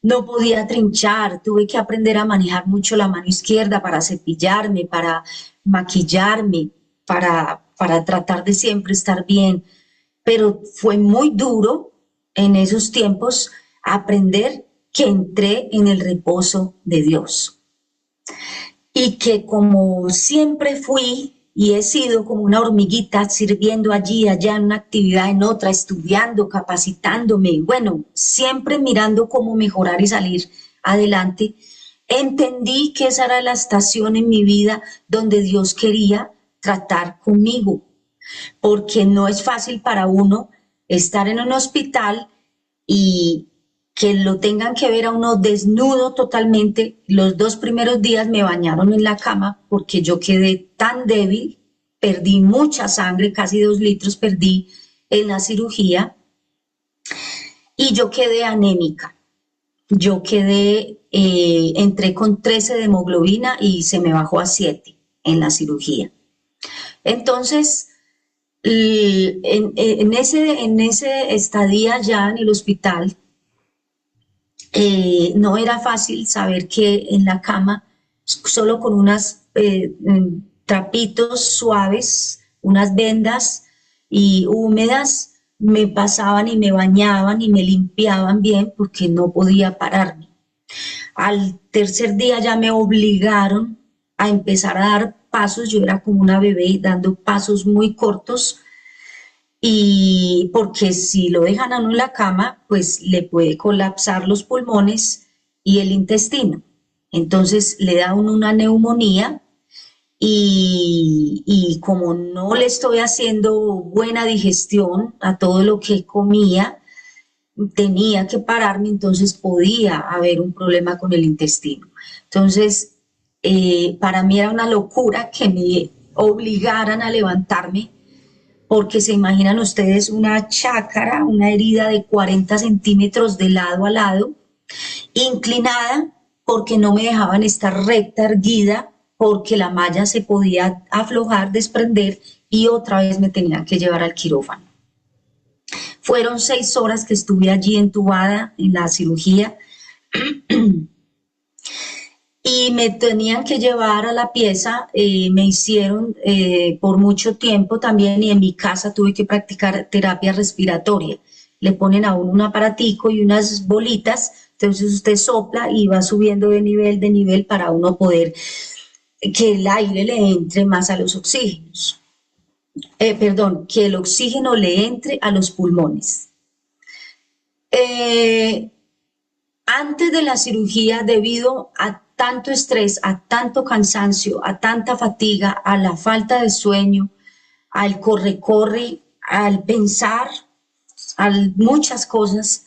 No podía trinchar, tuve que aprender a manejar mucho la mano izquierda para cepillarme, para maquillarme, para tratar de siempre estar bien. Pero fue muy duro en esos tiempos aprender que entré en el reposo de Dios. Y que como siempre fui y he sido como una hormiguita sirviendo allí, allá, en una actividad, en otra, estudiando, capacitándome, bueno, siempre mirando cómo mejorar y salir adelante, entendí que esa era la estación en mi vida donde Dios quería tratar conmigo, porque no es fácil para uno estar en un hospital y que lo tengan que ver a uno desnudo totalmente. Los 2 primeros días me bañaron en la cama porque yo quedé tan débil, perdí mucha sangre, casi 2 litros perdí en la cirugía y yo quedé anémica. Entré con 13 de hemoglobina y se me bajó a 7 en la cirugía. Entonces, en ese estadía ya en el hospital, no era fácil saber que en la cama, solo con unas trapitos suaves, unas vendas y húmedas, me pasaban y me bañaban y me limpiaban bien porque no podía pararme. Al tercer día ya me obligaron a empezar a dar pasos, yo era como una bebé dando pasos muy cortos, y porque si lo dejan a uno en la cama, pues le puede colapsar los pulmones y el intestino. Entonces le da a uno una neumonía y como no le estoy haciendo buena digestión a todo lo que comía, tenía que pararme, entonces podía haber un problema con el intestino. Entonces, para mí era una locura que me obligaran a levantarme, porque se imaginan ustedes una chácara, una herida de 40 centímetros de lado a lado, inclinada, porque no me dejaban estar recta, erguida, porque la malla se podía aflojar, desprender, y otra vez me tenían que llevar al quirófano. Fueron 6 horas que estuve allí entubada en la cirugía y me tenían que llevar a la pieza. Me hicieron por mucho tiempo también, y en mi casa tuve que practicar terapia respiratoria. Le ponen a uno un aparatico y unas bolitas, entonces usted sopla y va subiendo de nivel para uno poder que el aire le entre más a los oxígenos. Perdón, que el oxígeno le entre a los pulmones. Eh, Antes de la cirugía, debido a tanto estrés, a tanto cansancio, a tanta fatiga, a la falta de sueño, al corre-corre, al pensar, a muchas cosas,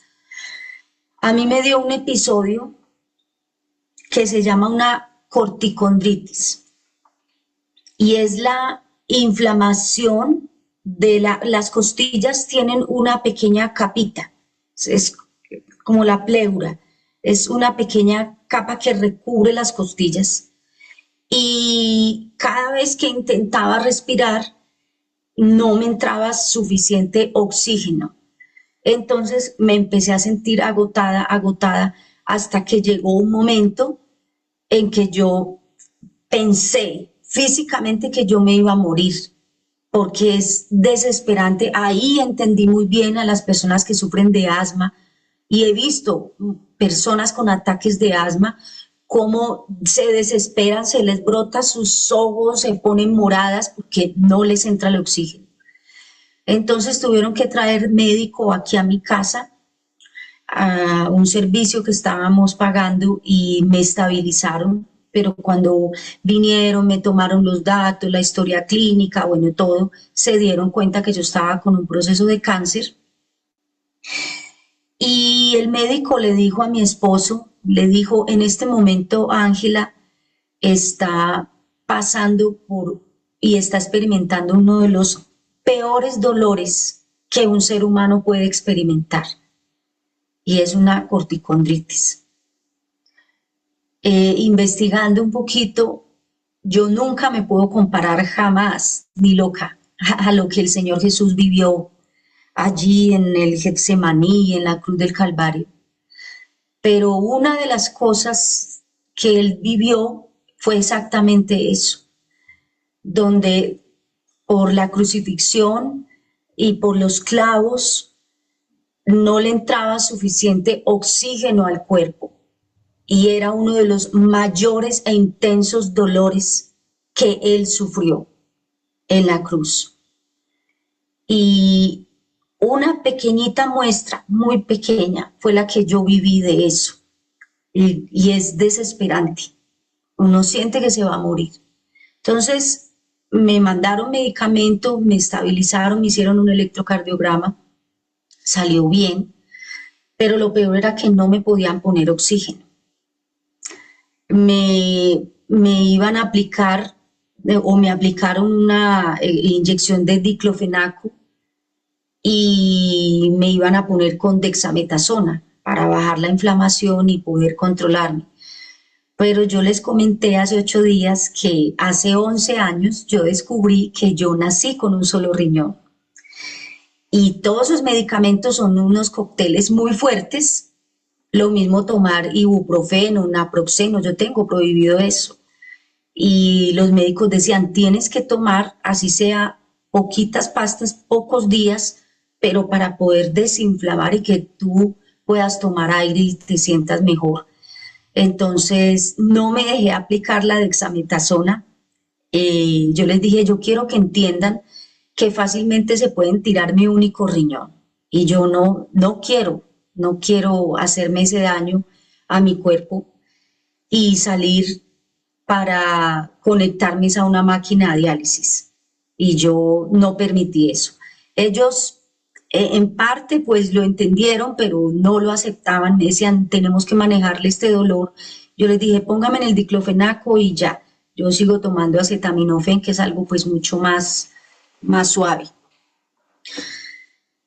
a mí me dio un episodio que se llama una corticondritis, y es la inflamación de las costillas. Tienen una pequeña capita, es como la pleura, es una pequeña capa que recubre las costillas, y cada vez que intentaba respirar no me entraba suficiente oxígeno. Entonces me empecé a sentir agotada, agotada, hasta que llegó un momento en que yo pensé físicamente que yo me iba a morir, porque es desesperante. Ahí entendí muy bien a las personas que sufren de asma, y he visto personas con ataques de asma cómo se desesperan, se les brota sus ojos, se ponen moradas porque no les entra el oxígeno. Entonces tuvieron que traer médico aquí a mi casa, a un servicio que estábamos pagando, y me estabilizaron. Pero cuando vinieron, me tomaron los datos, la historia clínica, bueno, todo, se dieron cuenta que yo estaba con un proceso de cáncer. Y el médico le dijo a mi esposo, le dijo: en este momento Ángela está pasando por y está experimentando uno de los peores dolores que un ser humano puede experimentar, y es una corticondritis. Investigando un poquito, yo nunca me puedo comparar, jamás, ni loca, a lo que el Señor Jesús vivió allí en el Getsemaní, en la cruz del Calvario. Pero una de las cosas que él vivió fue exactamente eso, donde por la crucifixión y por los clavos no le entraba suficiente oxígeno al cuerpo, y era uno de los mayores e intensos dolores que él sufrió en la cruz. Y una pequeñita muestra, muy pequeña, fue la que yo viví de eso, y es desesperante. Uno siente que se va a morir. Entonces me mandaron medicamento, me estabilizaron, me hicieron un electrocardiograma, salió bien, pero lo peor era que no me podían poner oxígeno. Me iban a aplicar, o me aplicaron una inyección de diclofenaco, y me iban a poner con dexametasona para bajar la inflamación y poder controlarme. pero yo les comenté hace 8 días que hace 11 años yo descubrí que yo nací con un solo riñón. Y todos esos medicamentos son unos cócteles muy fuertes, lo mismo tomar ibuprofeno, naproxeno, yo tengo prohibido eso. Y los médicos decían, tienes que tomar, así sea, poquitas pastas, pocos días, pero para poder desinflamar y que tú puedas tomar aire y te sientas mejor. Entonces, no me dejé aplicar la dexametasona. Yo les dije, yo quiero que entiendan que fácilmente se pueden tirar mi único riñón. Y yo no quiero hacerme ese daño a mi cuerpo y salir para conectarme a una máquina de diálisis. Y yo no permití eso. Ellos en parte pues lo entendieron, pero no lo aceptaban. Me decían, tenemos que manejarle este dolor. Yo les dije, póngame en el diclofenaco y ya. Yo sigo tomando acetaminofén, que es algo pues mucho más suave.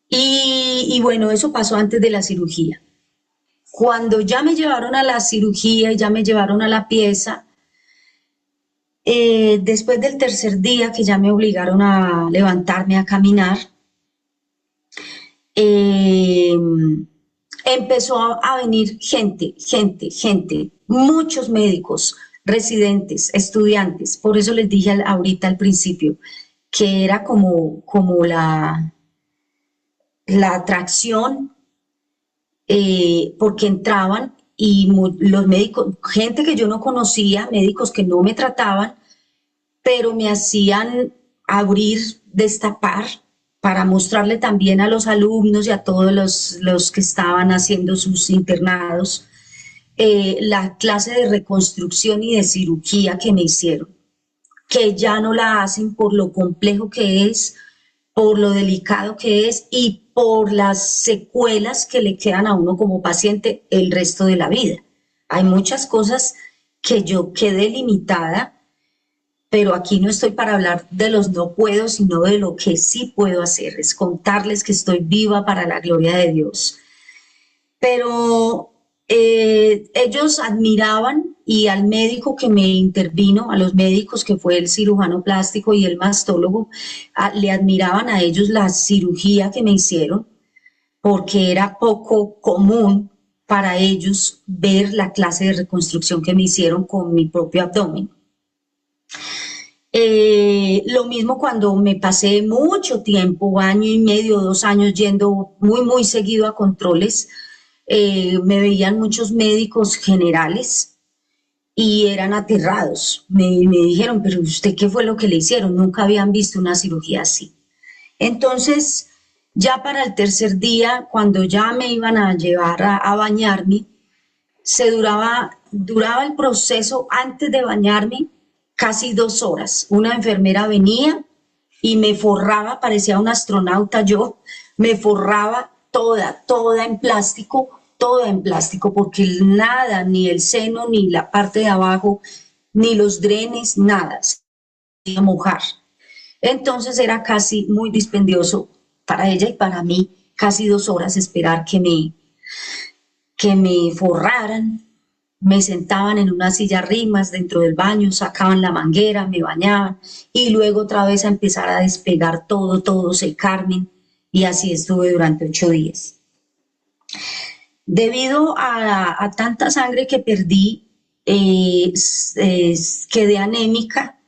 Y bueno, eso pasó antes de la cirugía. Cuando ya me llevaron a la cirugía y ya me llevaron a la pieza, después del tercer día que ya me obligaron a levantarme a caminar, eh, empezó a venir gente, muchos médicos, residentes, estudiantes. Por eso les dije ahorita al principio que era como la atracción, porque entraban y los médicos, gente que yo no conocía, médicos que no me trataban, pero me hacían abrir, destapar, para mostrarle también a los alumnos y a todos los que estaban haciendo sus internados, la clase de reconstrucción y de cirugía que me hicieron, que ya no la hacen por lo complejo que es, por lo delicado que es y por las secuelas que le quedan a uno como paciente el resto de la vida. Hay muchas cosas que yo quedé limitada, pero aquí no estoy para hablar de los no puedo, sino de lo que sí puedo hacer, es contarles que estoy viva para la gloria de Dios. Pero ellos admiraban y al médico que me intervino, a los médicos que fue el cirujano plástico y el mastólogo, le admiraban a ellos la cirugía que me hicieron, porque era poco común para ellos ver la clase de reconstrucción que me hicieron con mi propio abdomen. Lo mismo cuando me pasé mucho tiempo, año y medio, 2 años, yendo muy seguido a controles, me veían muchos médicos generales y eran aterrados. Me dijeron, pero ¿usted qué fue lo que le hicieron? Nunca habían visto una cirugía así. Entonces, ya para el tercer día, cuando ya me iban a llevar a bañarme, duraba el proceso antes de bañarme casi 2 horas. Una enfermera venía y me forraba, parecía un astronauta yo, me forraba toda en plástico, porque nada, ni el seno, ni la parte de abajo, ni los drenes, nada, se iba a mojar. Entonces era casi muy dispendioso para ella y para mí, casi 2 horas esperar que me forraran. Me sentaban en una silla rimas dentro del baño, sacaban la manguera, me bañaban y luego otra vez a empezar a despegar todo, secarme, y así estuve durante 8 días. Debido a tanta sangre que perdí, quedé anémica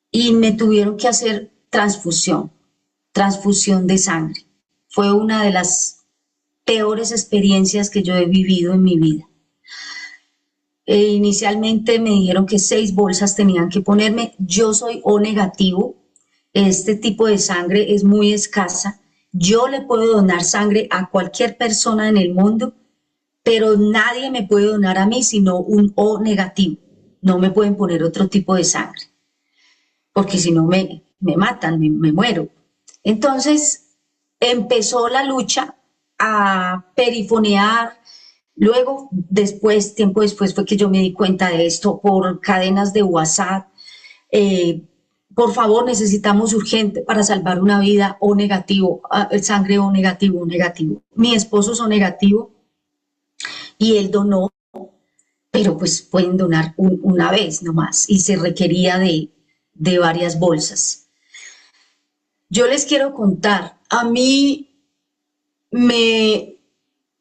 y me tuvieron que hacer transfusión de sangre. Fue una de las peores experiencias que yo he vivido en mi vida. Inicialmente me dijeron que 6 bolsas tenían que ponerme. Yo soy O negativo, este tipo de sangre es muy escasa. Yo le puedo donar sangre a cualquier persona en el mundo, pero nadie me puede donar a mí sino un O negativo. No me pueden poner otro tipo de sangre, porque si no me matan, me muero. Entonces empezó la lucha a perifonear. Luego, tiempo después, fue que yo me di cuenta de esto por cadenas de WhatsApp. Eh, por favor, necesitamos urgente para salvar una vida O negativo, sangre O negativo, O negativo. Mi esposo es O negativo y él donó, pero pues pueden donar una vez nomás y se requería de varias bolsas. Yo les quiero contar, a mí me,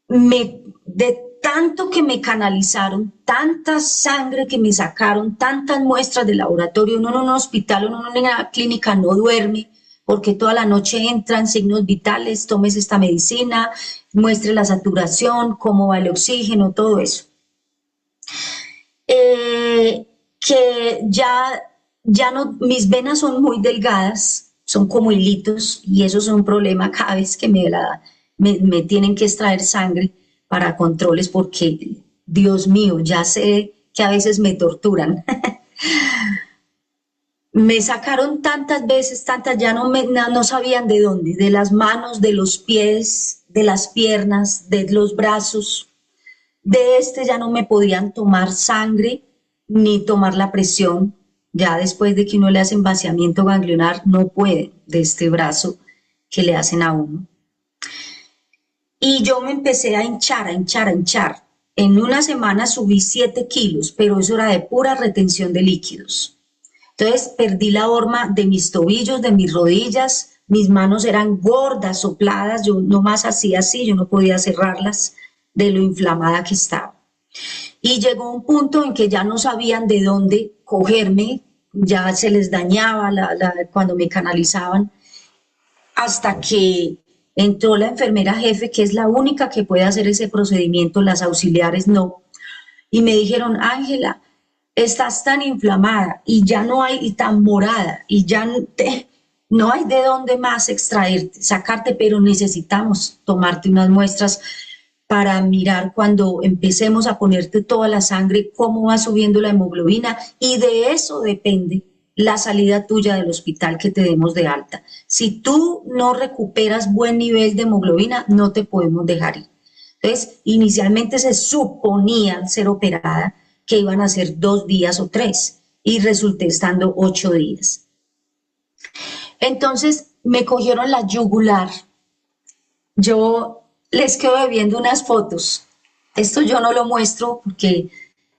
de tanto que me canalizaron, tanta sangre que me sacaron, tantas muestras de laboratorio, uno en un hospital, uno en una clínica no duerme, porque toda la noche entran signos vitales, tomes esta medicina, muestre la saturación, cómo va el oxígeno, todo eso. Que ya no, mis venas son muy delgadas, son como hilitos, y eso es un problema cada vez que me tienen que extraer sangre para controles, porque, Dios mío, ya sé que a veces me torturan. Me sacaron tantas veces, tantas, ya no sabían de dónde, de las manos, de los pies, de las piernas, de los brazos. De este ya no me podían tomar sangre ni tomar la presión. Ya después de que uno le hacen vaciamiento ganglionar, no puede de este brazo que le hacen a uno. Y yo me empecé a hinchar, a hinchar, a hinchar. En una semana subí 7 kilos, pero eso era de pura retención de líquidos. Entonces perdí la horma de mis tobillos, de mis rodillas, mis manos eran gordas, sopladas, yo nomás hacía así, yo no podía cerrarlas de lo inflamada que estaba. Y llegó un punto en que ya no sabían de dónde cogerme, ya se les dañaba cuando me canalizaban, hasta que entró la enfermera jefe, que es la única que puede hacer ese procedimiento, las auxiliares no, y me dijeron, Ángela, estás tan inflamada y ya no hay, y tan morada, y ya no hay de dónde más extraerte, sacarte, pero necesitamos tomarte unas muestras para mirar cuando empecemos a ponerte toda la sangre, cómo va subiendo la hemoglobina, y de eso depende la salida tuya del hospital, que te demos de alta. Si tú no recuperas buen nivel de hemoglobina, no te podemos dejar ir. Entonces, inicialmente se suponía, al ser operada, que iban a ser 2 días o 3, y resulté estando 8 días. Entonces me cogieron la yugular. Yo les quedo viendo unas fotos. Esto yo no lo muestro porque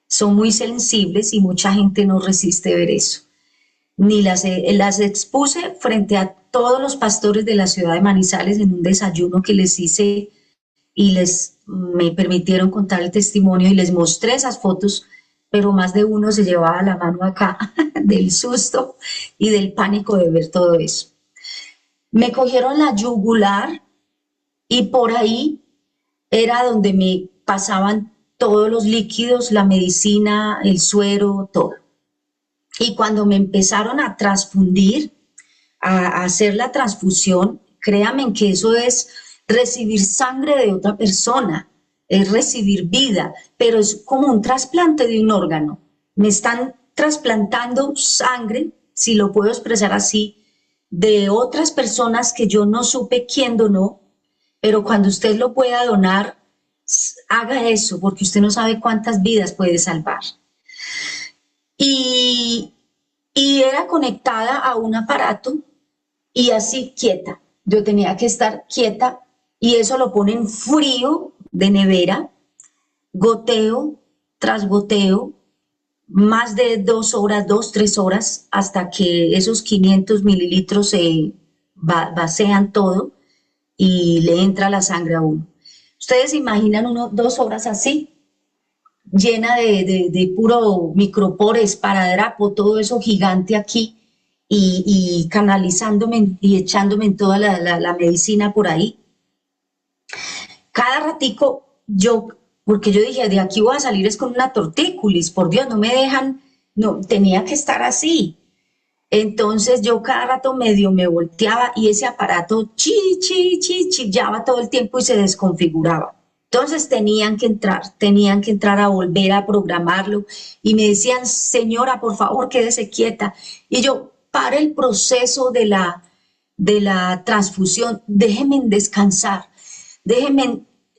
son muy sensibles y mucha gente no resiste ver eso. Ni las expuse frente a todos los pastores de la ciudad de Manizales en un desayuno que les hice, y me permitieron contar el testimonio y les mostré esas fotos, pero más de uno se llevaba la mano acá del susto y del pánico de ver todo eso. Me cogieron la yugular y por ahí era donde me pasaban todos los líquidos, la medicina, el suero, todo. Y cuando me empezaron a transfundir, a hacer la transfusión, créanme que eso es recibir sangre de otra persona, es recibir vida, pero es como un trasplante de un órgano. Me están trasplantando sangre, si lo puedo expresar así, de otras personas que yo no supe quién donó, pero cuando usted lo pueda donar, haga eso, porque usted no sabe cuántas vidas puede salvar. Y, y era conectada a un aparato y así quieta. Yo tenía que estar quieta, y eso lo ponen frío de nevera, goteo tras goteo, más de 2 horas, 2, 3 horas, hasta que esos 500 mililitros se vacían todo y le entra la sangre a uno. Ustedes se imaginan 2 horas así, llena de puro micropores, paradrapo, todo eso gigante aquí, y canalizándome y echándome en toda la medicina por ahí. Cada ratico porque yo dije, de aquí voy a salir es con una tortícolis, por Dios, no me dejan, no, tenía que estar así. Entonces yo cada rato medio me volteaba y ese aparato chillaba todo el tiempo y se desconfiguraba. Entonces tenían que entrar a volver a programarlo, y me decían, señora, por favor, quédese quieta. Y yo, para el proceso de la transfusión, déjenme descansar,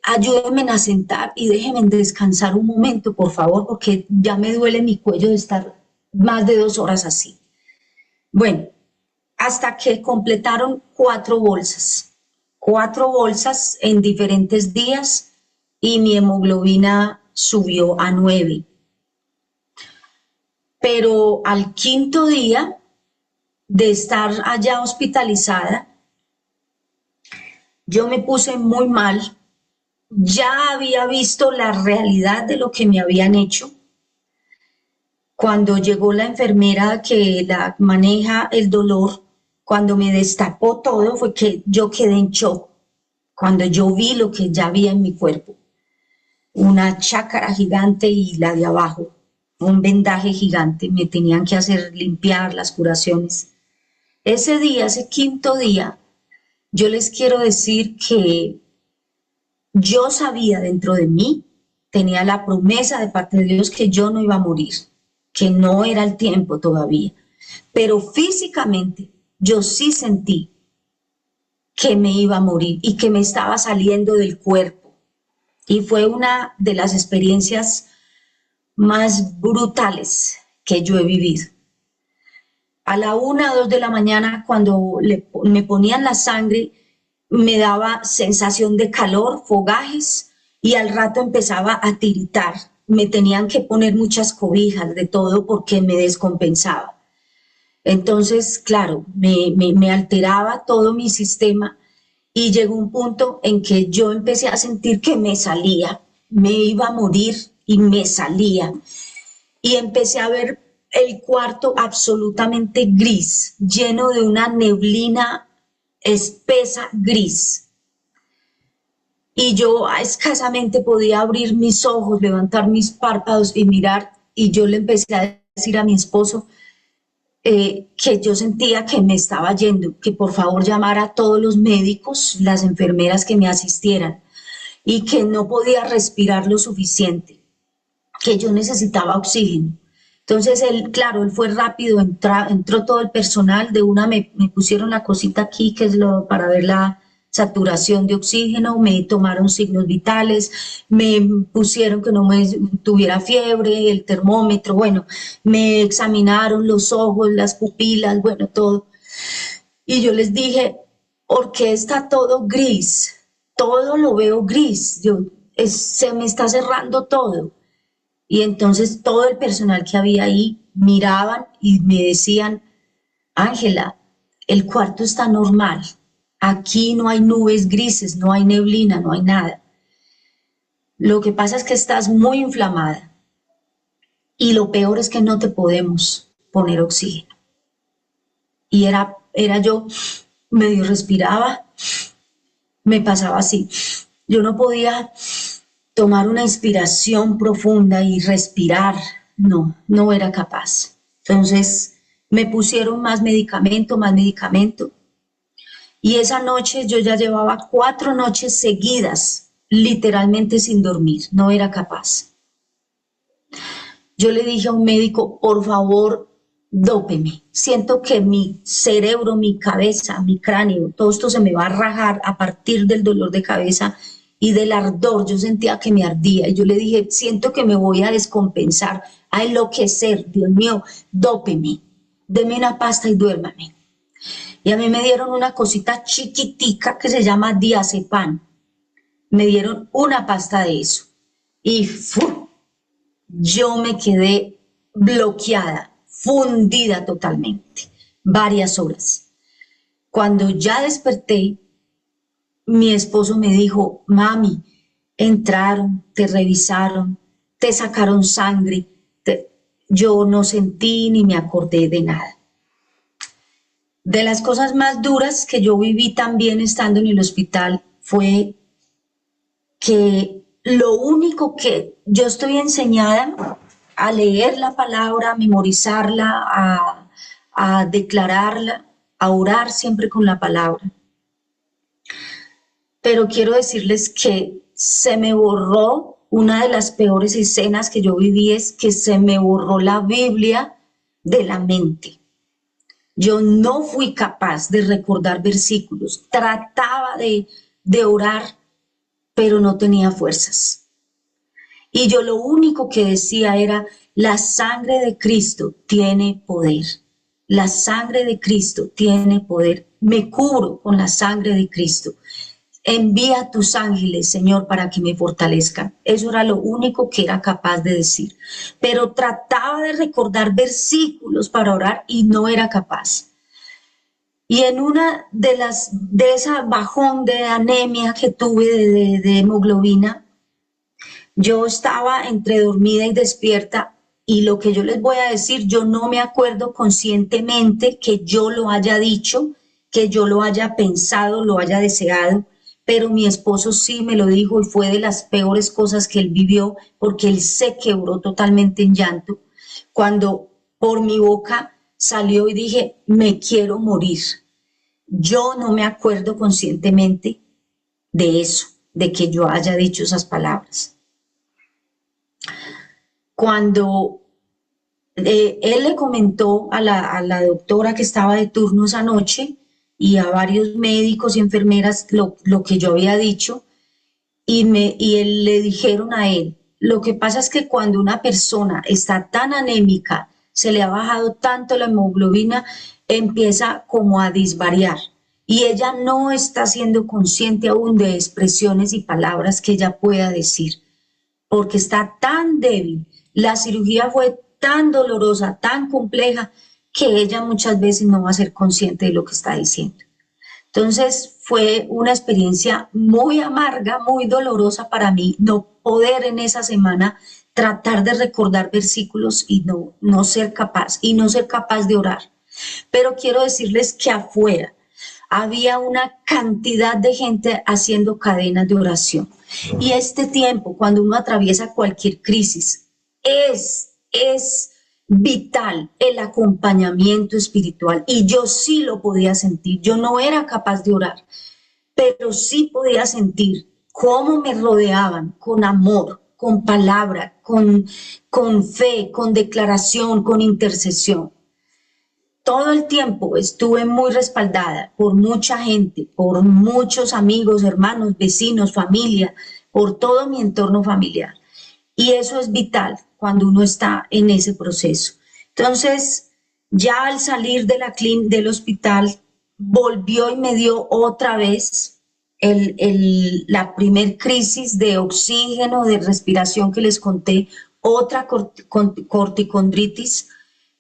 ayúdenme a sentar y déjenme descansar un momento, por favor, porque ya me duele mi cuello de estar más de 2 horas así. Bueno, hasta que completaron 4 bolsas en diferentes días, y mi hemoglobina subió a 9. pero al quinto día de estar allá hospitalizada, yo me puse muy mal. Ya había visto la realidad de lo que me habían hecho. Cuando llegó la enfermera que la maneja el dolor, cuando me destapó todo, fue que yo quedé en shock. Cuando yo vi lo que ya había en mi cuerpo, una chácara gigante y la de abajo, un vendaje gigante, me tenían que hacer limpiar las curaciones. Ese día, ese quinto día, yo les quiero decir que yo sabía dentro de mí, tenía la promesa de parte de Dios que yo no iba a morir, que no era el tiempo todavía, pero físicamente yo sí sentí que me iba a morir y que me estaba saliendo del cuerpo. Y fue una de las experiencias más brutales que yo he vivido. A la 1 o 2 de la mañana, cuando me ponían la sangre, me daba sensación de calor, fogajes, y al rato empezaba a tiritar. Me tenían que poner muchas cobijas de todo porque me descompensaba. Entonces, claro, me alteraba todo mi sistema y llegó un punto en que yo empecé a sentir que me salía, me iba a morir y me salía. Y empecé a ver el cuarto absolutamente gris, lleno de una neblina espesa gris. Y yo escasamente podía abrir mis ojos, levantar mis párpados y mirar. Y yo le empecé a decir a mi esposo que yo sentía que me estaba yendo, que por favor llamara a todos los médicos, las enfermeras que me asistieran y que no podía respirar lo suficiente, que yo necesitaba oxígeno. Entonces él, claro, él fue rápido, entró todo el personal, de una me pusieron la cosita aquí, que es lo para ver la saturación de oxígeno, me tomaron signos vitales, me pusieron que no me tuviera fiebre, el termómetro, bueno, me examinaron los ojos, las pupilas, bueno, todo. Y yo les dije, ¿por qué está todo gris? Todo lo veo gris, se me está cerrando todo. Y entonces todo el personal que había ahí miraban y me decían, Ángela, el cuarto está normal, aquí no hay nubes grises, no hay neblina, no hay nada. Lo que pasa es que estás muy inflamada y lo peor es que no te podemos poner oxígeno. Y era yo, medio respiraba, me pasaba así. Yo no podía tomar una inspiración profunda y respirar, no era capaz. Entonces me pusieron más medicamento, más medicamento. Y esa noche yo ya llevaba 4 noches seguidas, literalmente sin dormir, no era capaz. Yo le dije a un médico, por favor, dópeme. Siento que mi cerebro, mi cabeza, mi cráneo, todo esto se me va a rajar a partir del dolor de cabeza y del ardor. Yo sentía que me ardía y yo le dije, siento que me voy a descompensar, a enloquecer. Dios mío, dópeme, deme una pasta y duérmame. Y a mí me dieron una cosita chiquitica que se llama diazepam. Me dieron una pasta de eso. Y yo me quedé bloqueada, fundida totalmente, varias horas. Cuando ya desperté, mi esposo me dijo, mami, entraron, te revisaron, te sacaron sangre. Yo no sentí ni me acordé de nada. De las cosas más duras que yo viví también estando en el hospital fue que lo único que yo estoy enseñada a leer la palabra, a memorizarla, a declararla, a orar siempre con la palabra. Pero quiero decirles que se me borró, una de las peores escenas que yo viví es que se me borró la Biblia de la mente. Yo no fui capaz de recordar versículos, trataba de orar, pero no tenía fuerzas. Y yo lo único que decía era, la sangre de Cristo tiene poder. La sangre de Cristo tiene poder. Me cubro con la sangre de Cristo. envía tus ángeles, Señor, para que me fortalezcan. Eso era lo único que era capaz de decir. Pero trataba de recordar versículos para orar y no era capaz. Y en una de esa bajón de anemia que tuve de hemoglobina, yo estaba entre dormida y despierta, y lo que yo les voy a decir, yo no me acuerdo conscientemente que yo lo haya dicho, que yo lo haya pensado, lo haya deseado, pero mi esposo sí me lo dijo y fue de las peores cosas que él vivió, porque él se quebró totalmente en llanto cuando por mi boca salió y dije, me quiero morir. Yo no me acuerdo conscientemente de eso, de que yo haya dicho esas palabras. Cuando él le comentó a la doctora que estaba de turno esa noche y a varios médicos y enfermeras lo que yo había dicho, y él, le dijeron a él, lo que pasa es que cuando una persona está tan anémica, se le ha bajado tanto la hemoglobina, empieza como a disvariar. Y ella no está siendo consciente aún de expresiones y palabras que ella pueda decir, porque está tan débil. La cirugía fue tan dolorosa, tan compleja, que ella muchas veces no va a ser consciente de lo que está diciendo. Entonces fue una experiencia muy amarga, muy dolorosa para mí, no poder en esa semana tratar de recordar versículos y no ser capaz, y no ser capaz de orar. Pero quiero decirles que afuera había una cantidad de gente haciendo cadenas de oración. Y este tiempo, cuando uno atraviesa cualquier crisis, es vital el acompañamiento espiritual. Y yo sí lo podía sentir. Yo no era capaz de orar, pero sí podía sentir cómo me rodeaban con amor, con palabra, con fe, con declaración, con intercesión. Todo el tiempo estuve muy respaldada por mucha gente, por muchos amigos, hermanos, vecinos, familia, por todo mi entorno familiar. Y eso es vital cuando uno está en ese proceso. Entonces, ya al salir de del hospital, volvió y me dio otra vez la primer crisis de oxígeno, de respiración que les conté, otra corticondritis,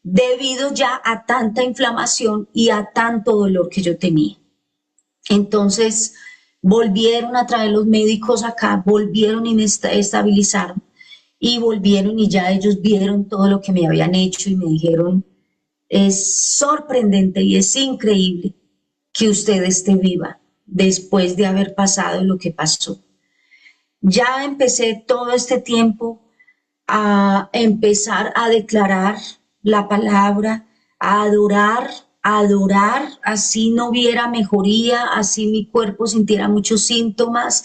debido ya a tanta inflamación y a tanto dolor que yo tenía. Entonces, volvieron a traer los médicos acá, volvieron y me estabilizaron, y volvieron y ya ellos vieron todo lo que me habían hecho y me dijeron, es sorprendente y es increíble que usted esté viva después de haber pasado lo que pasó. Ya empecé todo este tiempo a empezar a declarar la palabra, a adorar, así no hubiera mejoría, así mi cuerpo sintiera muchos síntomas,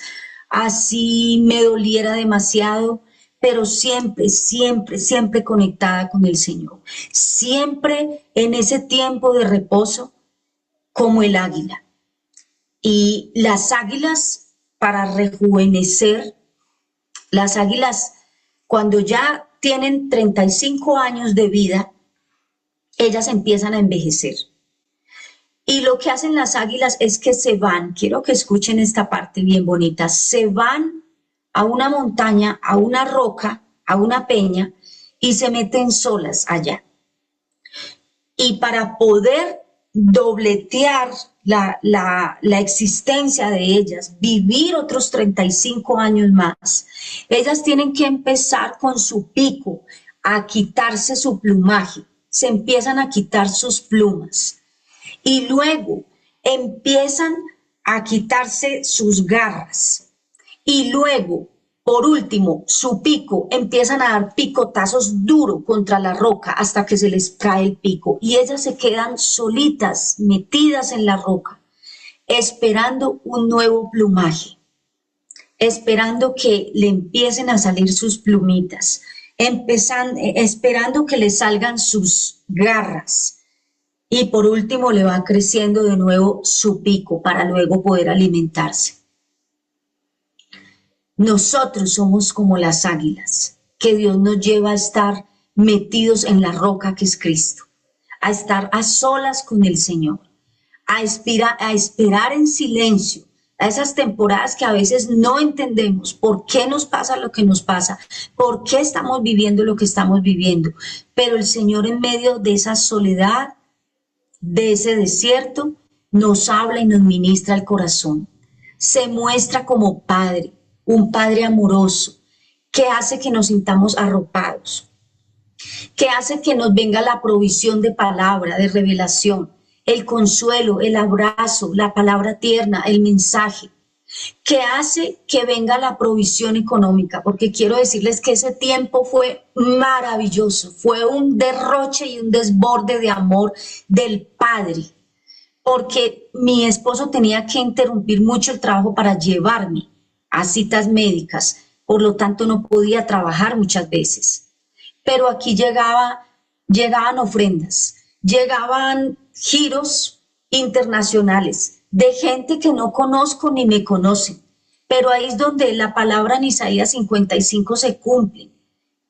así me doliera demasiado, pero siempre, siempre, siempre conectada con el Señor, siempre en ese tiempo de reposo como el águila. Y las águilas, para rejuvenecer, las águilas cuando ya tienen 35 años de vida, ellas empiezan a envejecer. Y lo que hacen las águilas es que se van, quiero que escuchen esta parte bien bonita, se van a una montaña, a una roca, a una peña, y se meten solas allá. Y para poder dobletear la existencia de ellas, vivir otros 35 años más, ellas tienen que empezar con su pico a quitarse su plumaje, se empiezan a quitar sus plumas y luego empiezan a quitarse sus garras y luego, por último, su pico, empiezan a dar picotazos duros contra la roca hasta que se les cae el pico y ellas se quedan solitas, metidas en la roca, esperando un nuevo plumaje, esperando que le empiecen a salir sus plumitas, esperando que le salgan sus garras y por último le va creciendo de nuevo su pico para luego poder alimentarse. Nosotros somos como las águilas, que Dios nos lleva a estar metidos en la roca que es Cristo, a estar a solas con el Señor, a esperar en silencio, a esas temporadas que a veces no entendemos por qué nos pasa lo que nos pasa, por qué estamos viviendo lo que estamos viviendo. Pero el Señor en medio de esa soledad, de ese desierto, nos habla y nos ministra el corazón. Se muestra como Padre, un Padre amoroso, que hace que nos sintamos arropados, que hace que nos venga la provisión de palabra, de revelación, el consuelo, el abrazo, la palabra tierna, el mensaje, que hace que venga la provisión económica, porque quiero decirles que ese tiempo fue maravilloso, fue un derroche y un desborde de amor del Padre, porque mi esposo tenía que interrumpir mucho el trabajo para llevarme a citas médicas, por lo tanto no podía trabajar muchas veces. Pero aquí llegaban ofrendas, llegaban giros internacionales de gente que no conozco ni me conoce, pero ahí es donde la palabra en Isaías 55 se cumple,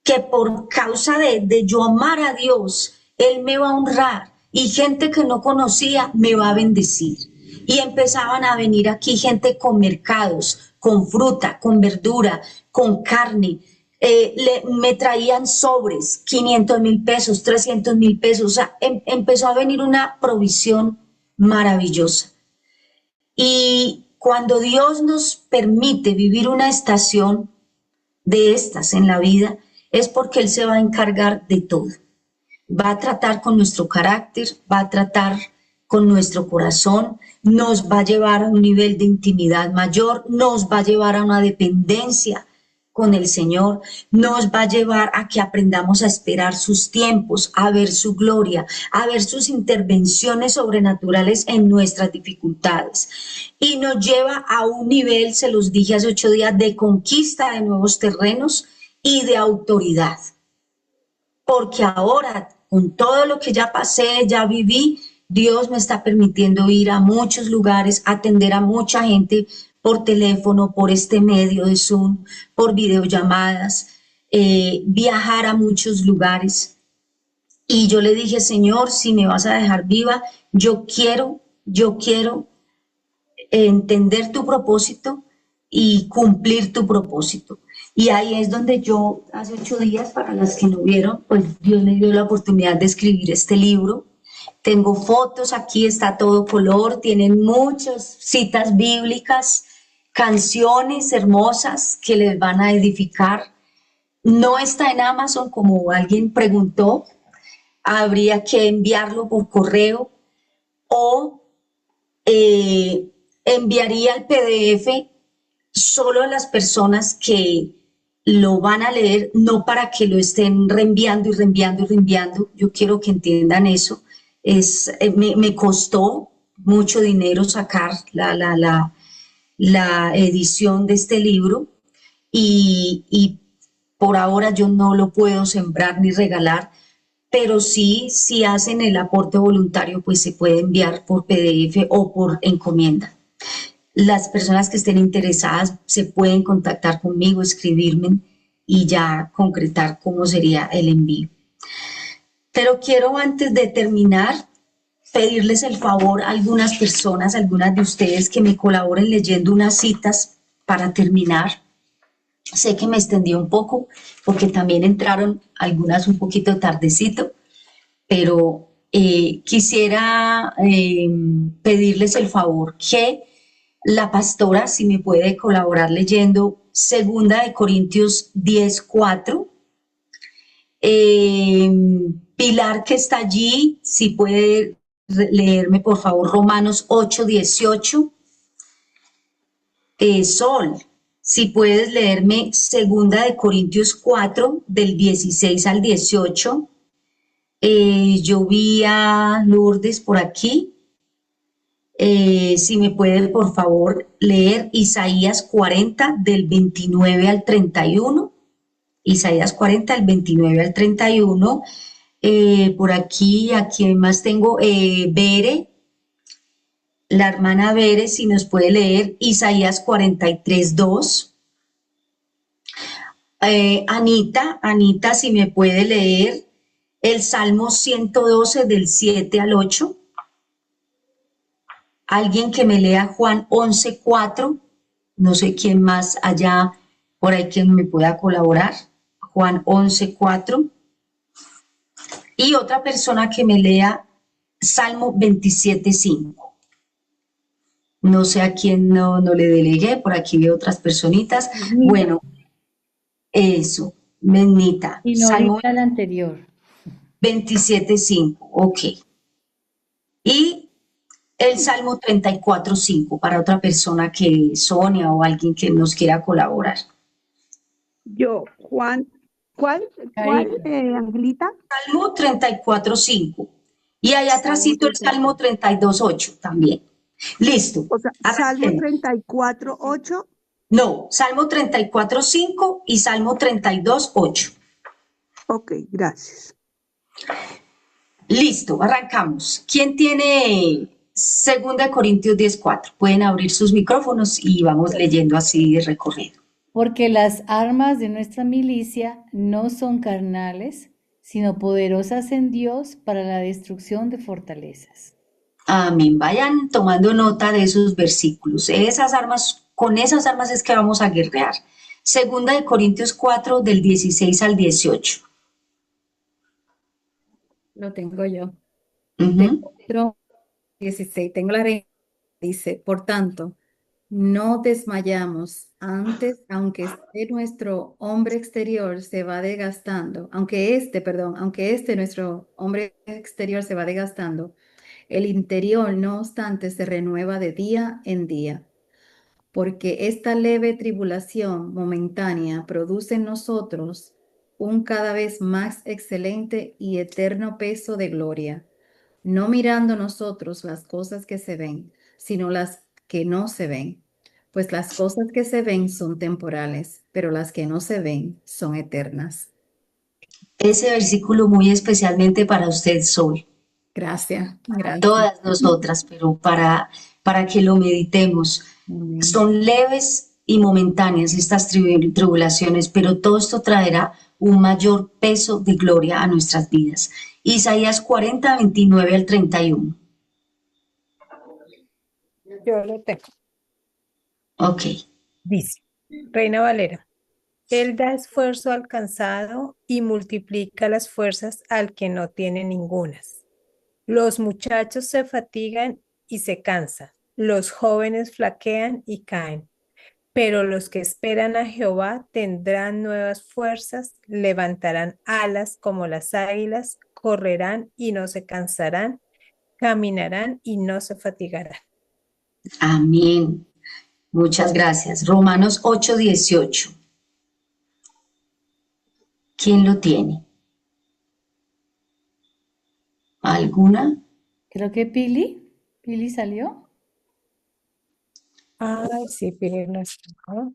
que por causa de yo amar a Dios, Él me va a honrar y gente que no conocía me va a bendecir. Y empezaban a venir aquí gente con mercados, con fruta, con verdura, con carne. Me traían sobres, 500,000 pesos, 300,000 pesos. O sea, empezó a venir una provisión maravillosa. Y cuando Dios nos permite vivir una estación de estas en la vida, es porque Él se va a encargar de todo. Va a tratar con nuestro carácter, va a tratar con nuestro corazón, nos va a llevar a un nivel de intimidad mayor, nos va a llevar a una dependencia con el Señor, nos va a llevar a que aprendamos a esperar sus tiempos, a ver su gloria, a ver sus intervenciones sobrenaturales en nuestras dificultades. Y nos lleva a un nivel, se los dije hace 8 días, de conquista de nuevos terrenos y de autoridad. Porque ahora, con todo lo que ya pasé, ya viví, Dios me está permitiendo ir a muchos lugares, atender a mucha gente por teléfono, por este medio de Zoom, por videollamadas, viajar a muchos lugares. Y yo le dije, Señor, si me vas a dejar viva, yo quiero entender tu propósito y cumplir tu propósito. Y ahí es donde yo, hace 8 días, para las que no vieron, pues Dios me dio la oportunidad de escribir este libro. Tengo fotos, aquí está todo color, tienen muchas citas bíblicas, canciones hermosas que les van a edificar. No está en Amazon, como alguien preguntó, habría que enviarlo por correo o enviaría el PDF solo a las personas que lo van a leer, no para que lo estén reenviando y reenviando y reenviando. Yo quiero que entiendan eso. Me costó mucho dinero sacar la edición de este libro y por ahora yo no lo puedo sembrar ni regalar, pero sí, si hacen el aporte voluntario, pues se puede enviar por PDF o por encomienda. Las personas que estén interesadas se pueden contactar conmigo, escribirme y ya concretar cómo sería el envío. Pero quiero, antes de terminar, pedirles el favor a algunas personas, algunas de ustedes, que me colaboren leyendo unas citas para terminar. Sé que me extendí un poco porque también entraron algunas un poquito tardecito, pero quisiera pedirles el favor que la pastora, si me puede colaborar leyendo 2 Corintios 10:4. Pilar, que está allí, si puede leerme por favor Romanos 8:18. Sol, si puedes leerme 2 Corintios 4, del 16 al 18. Yo vi a Lourdes por aquí. Si me puede por favor leer Isaías 40, del 29 al 31. Isaías 40, del 29 al 31. Por aquí, aquí más tengo Bere, la hermana Bere, si nos puede leer Isaías 43:2. Anita, si me puede leer el Salmo 112, del 7 al 8. Alguien que me lea Juan 11:4, no sé quién más allá por ahí quien me pueda colaborar. Juan 11:4. Y otra persona que me lea Salmo 27:5. No sé a quién no le delegué, por aquí veo otras personitas. Nita. Bueno, eso, Menita, Y Salmo Norita la anterior. 27:5, ok. Y el Salmo 34:5 para otra persona que Sonia o alguien que nos quiera colaborar. Yo, Juan, ¿cuál, Karina. Angelita? Salmo 34:5. Y allá Salmo atrásito el Salmo 34. 32:8 también. Listo, O sea, Salmo arranquemos. 34:8. No, Salmo 34:5 y Salmo 32:8. Ok, gracias. Listo, arrancamos. ¿Quién tiene 2 Corintios 10:4? Pueden abrir sus micrófonos y vamos leyendo así de recorrido. Porque las armas de nuestra milicia no son carnales, sino poderosas en Dios para la destrucción de fortalezas. Amén. Vayan tomando nota de esos versículos. Esas armas, con esas armas es que vamos a guerrear. 2 Corintios 4 del 16 al 18. Lo tengo yo. Ujú. Tengo otro 16. Tengo la reina. Dice, por tanto, no desmayamos antes, aunque nuestro hombre exterior se va desgastando, aunque nuestro hombre exterior se va desgastando, el interior, no obstante, se renueva de día en día. Porque esta leve tribulación momentánea produce en nosotros un cada vez más excelente y eterno peso de gloria, no mirando nosotros las cosas que se ven, sino las que no se ven. Pues las cosas que se ven son temporales, pero las que no se ven son eternas. Ese versículo muy especialmente para usted, Sol, Gracias, para gracias. todas nosotras, pero para que lo meditemos. Amén. Son leves y momentáneas estas tribulaciones, pero todo esto traerá un mayor peso de gloria a nuestras vidas. Isaías 40, 29 al 31. Yo lo tengo. Ok. Dice, Reina Valera, Él da esfuerzo al cansado y multiplica las fuerzas al que no tiene ningunas. Los muchachos se fatigan y se cansan, los jóvenes flaquean y caen, pero los que esperan a Jehová tendrán nuevas fuerzas, levantarán alas como las águilas, correrán y no se cansarán, caminarán y no se fatigarán. Amén. Muchas gracias. Romanos 8, 18. ¿Quién lo tiene? ¿Alguna? Creo que Pili salió. Ay, sí, Pili, no está, ¿no?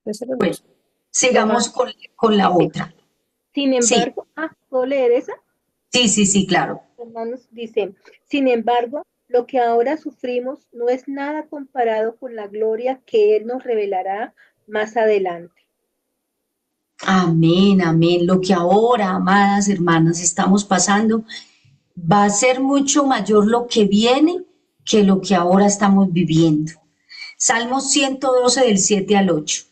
Yo se los Bueno, busco. sigamos Romano con la dice, otra. sin Sí, embargo, ¿puedo leer esa? sí, claro. Romanos dice, sin embargo, lo que ahora sufrimos no es nada comparado con la gloria que Él nos revelará más adelante. Amén, amén. Lo que ahora, amadas hermanas, estamos pasando, va a ser mucho mayor lo que viene que lo que ahora estamos viviendo. Salmo 112 del 7 al 8.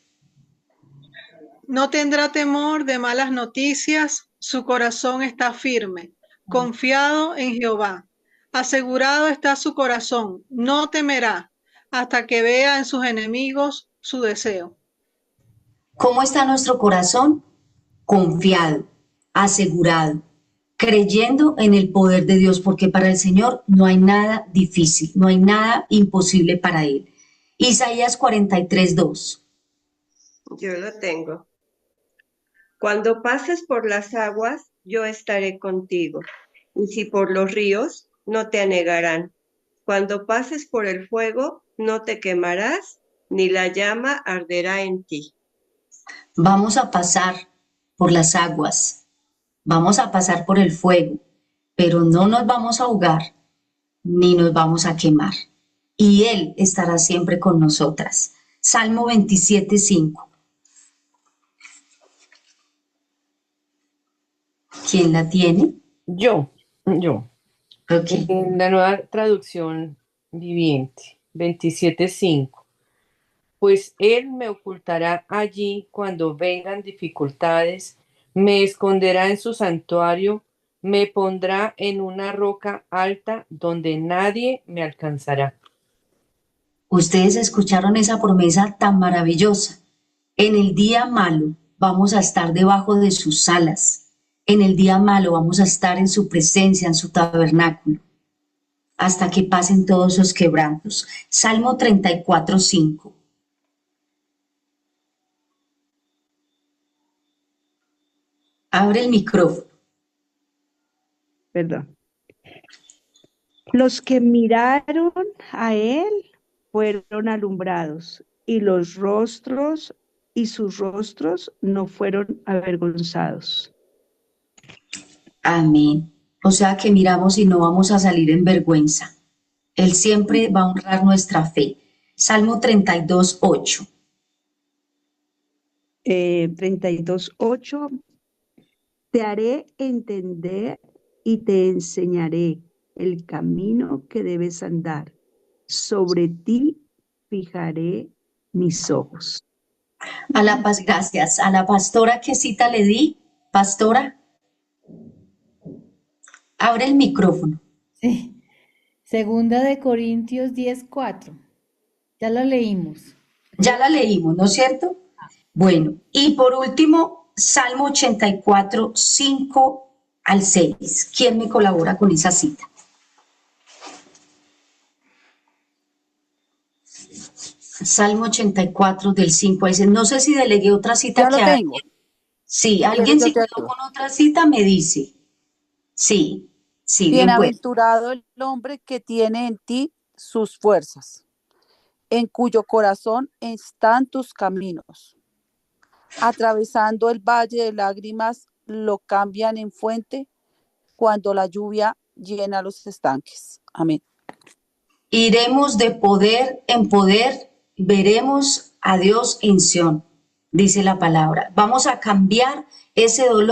No tendrá temor de malas noticias, su corazón está firme, confiado en Jehová. Asegurado está su corazón, no temerá hasta que vea en sus enemigos su deseo. ¿Cómo está nuestro corazón? Confiado, asegurado, creyendo en el poder de Dios, porque para el Señor no hay nada difícil, no hay nada imposible para Él. Isaías 43, 2. Yo lo tengo. Cuando pases por las aguas, yo estaré contigo. Y si por los ríos, no te anegarán. Cuando pases por el fuego, no te quemarás, ni la llama arderá en ti. Vamos a pasar por las aguas, vamos a pasar por el fuego, pero no nos vamos a ahogar ni nos vamos a quemar. Y Él estará siempre con nosotras. Salmo 27, 5. ¿Quién la tiene? Yo. Ok. En la nueva traducción viviente. 27:5. Pues Él me ocultará allí cuando vengan dificultades, me esconderá en su santuario, me pondrá en una roca alta donde nadie me alcanzará. Ustedes escucharon esa promesa tan maravillosa. En el día malo vamos a estar debajo de sus alas. En el día malo vamos a estar en su presencia, en su tabernáculo, hasta que pasen todos esos quebrantos. Salmo 34:5. Abre el micrófono. Perdón. Los que miraron a él fueron alumbrados y sus rostros no fueron avergonzados. Amén. O sea que miramos y no vamos a salir en vergüenza. Él siempre va a honrar nuestra fe. Salmo 32:8. 32:8. Te haré entender y te enseñaré el camino que debes andar. Sobre ti fijaré mis ojos. A la paz, gracias. A la pastora, ¿qué cita le di? Pastora, abre el micrófono. Sí. Segunda de Corintios 10:4. Ya lo leímos. Ya la leímos, ¿no es cierto? Bueno, y por último, Salmo 84:5-6. ¿Quién me colabora con esa cita? Salmo 84 del 5 al 6. No sé si delegué otra cita Ya lo que tengo. alguien. Sí, Si alguien quieres, yo si te quedó ayudo. con otra cita me dice. Sí, sí, bien pues. Bienaventurado el hombre que tiene en ti sus fuerzas, en cuyo corazón están tus caminos. Atravesando el valle de lágrimas, lo cambian en fuente cuando la lluvia llena los estanques. Amén. Iremos de poder en poder, veremos a Dios en Sión, dice la palabra. Vamos a cambiar ese dolor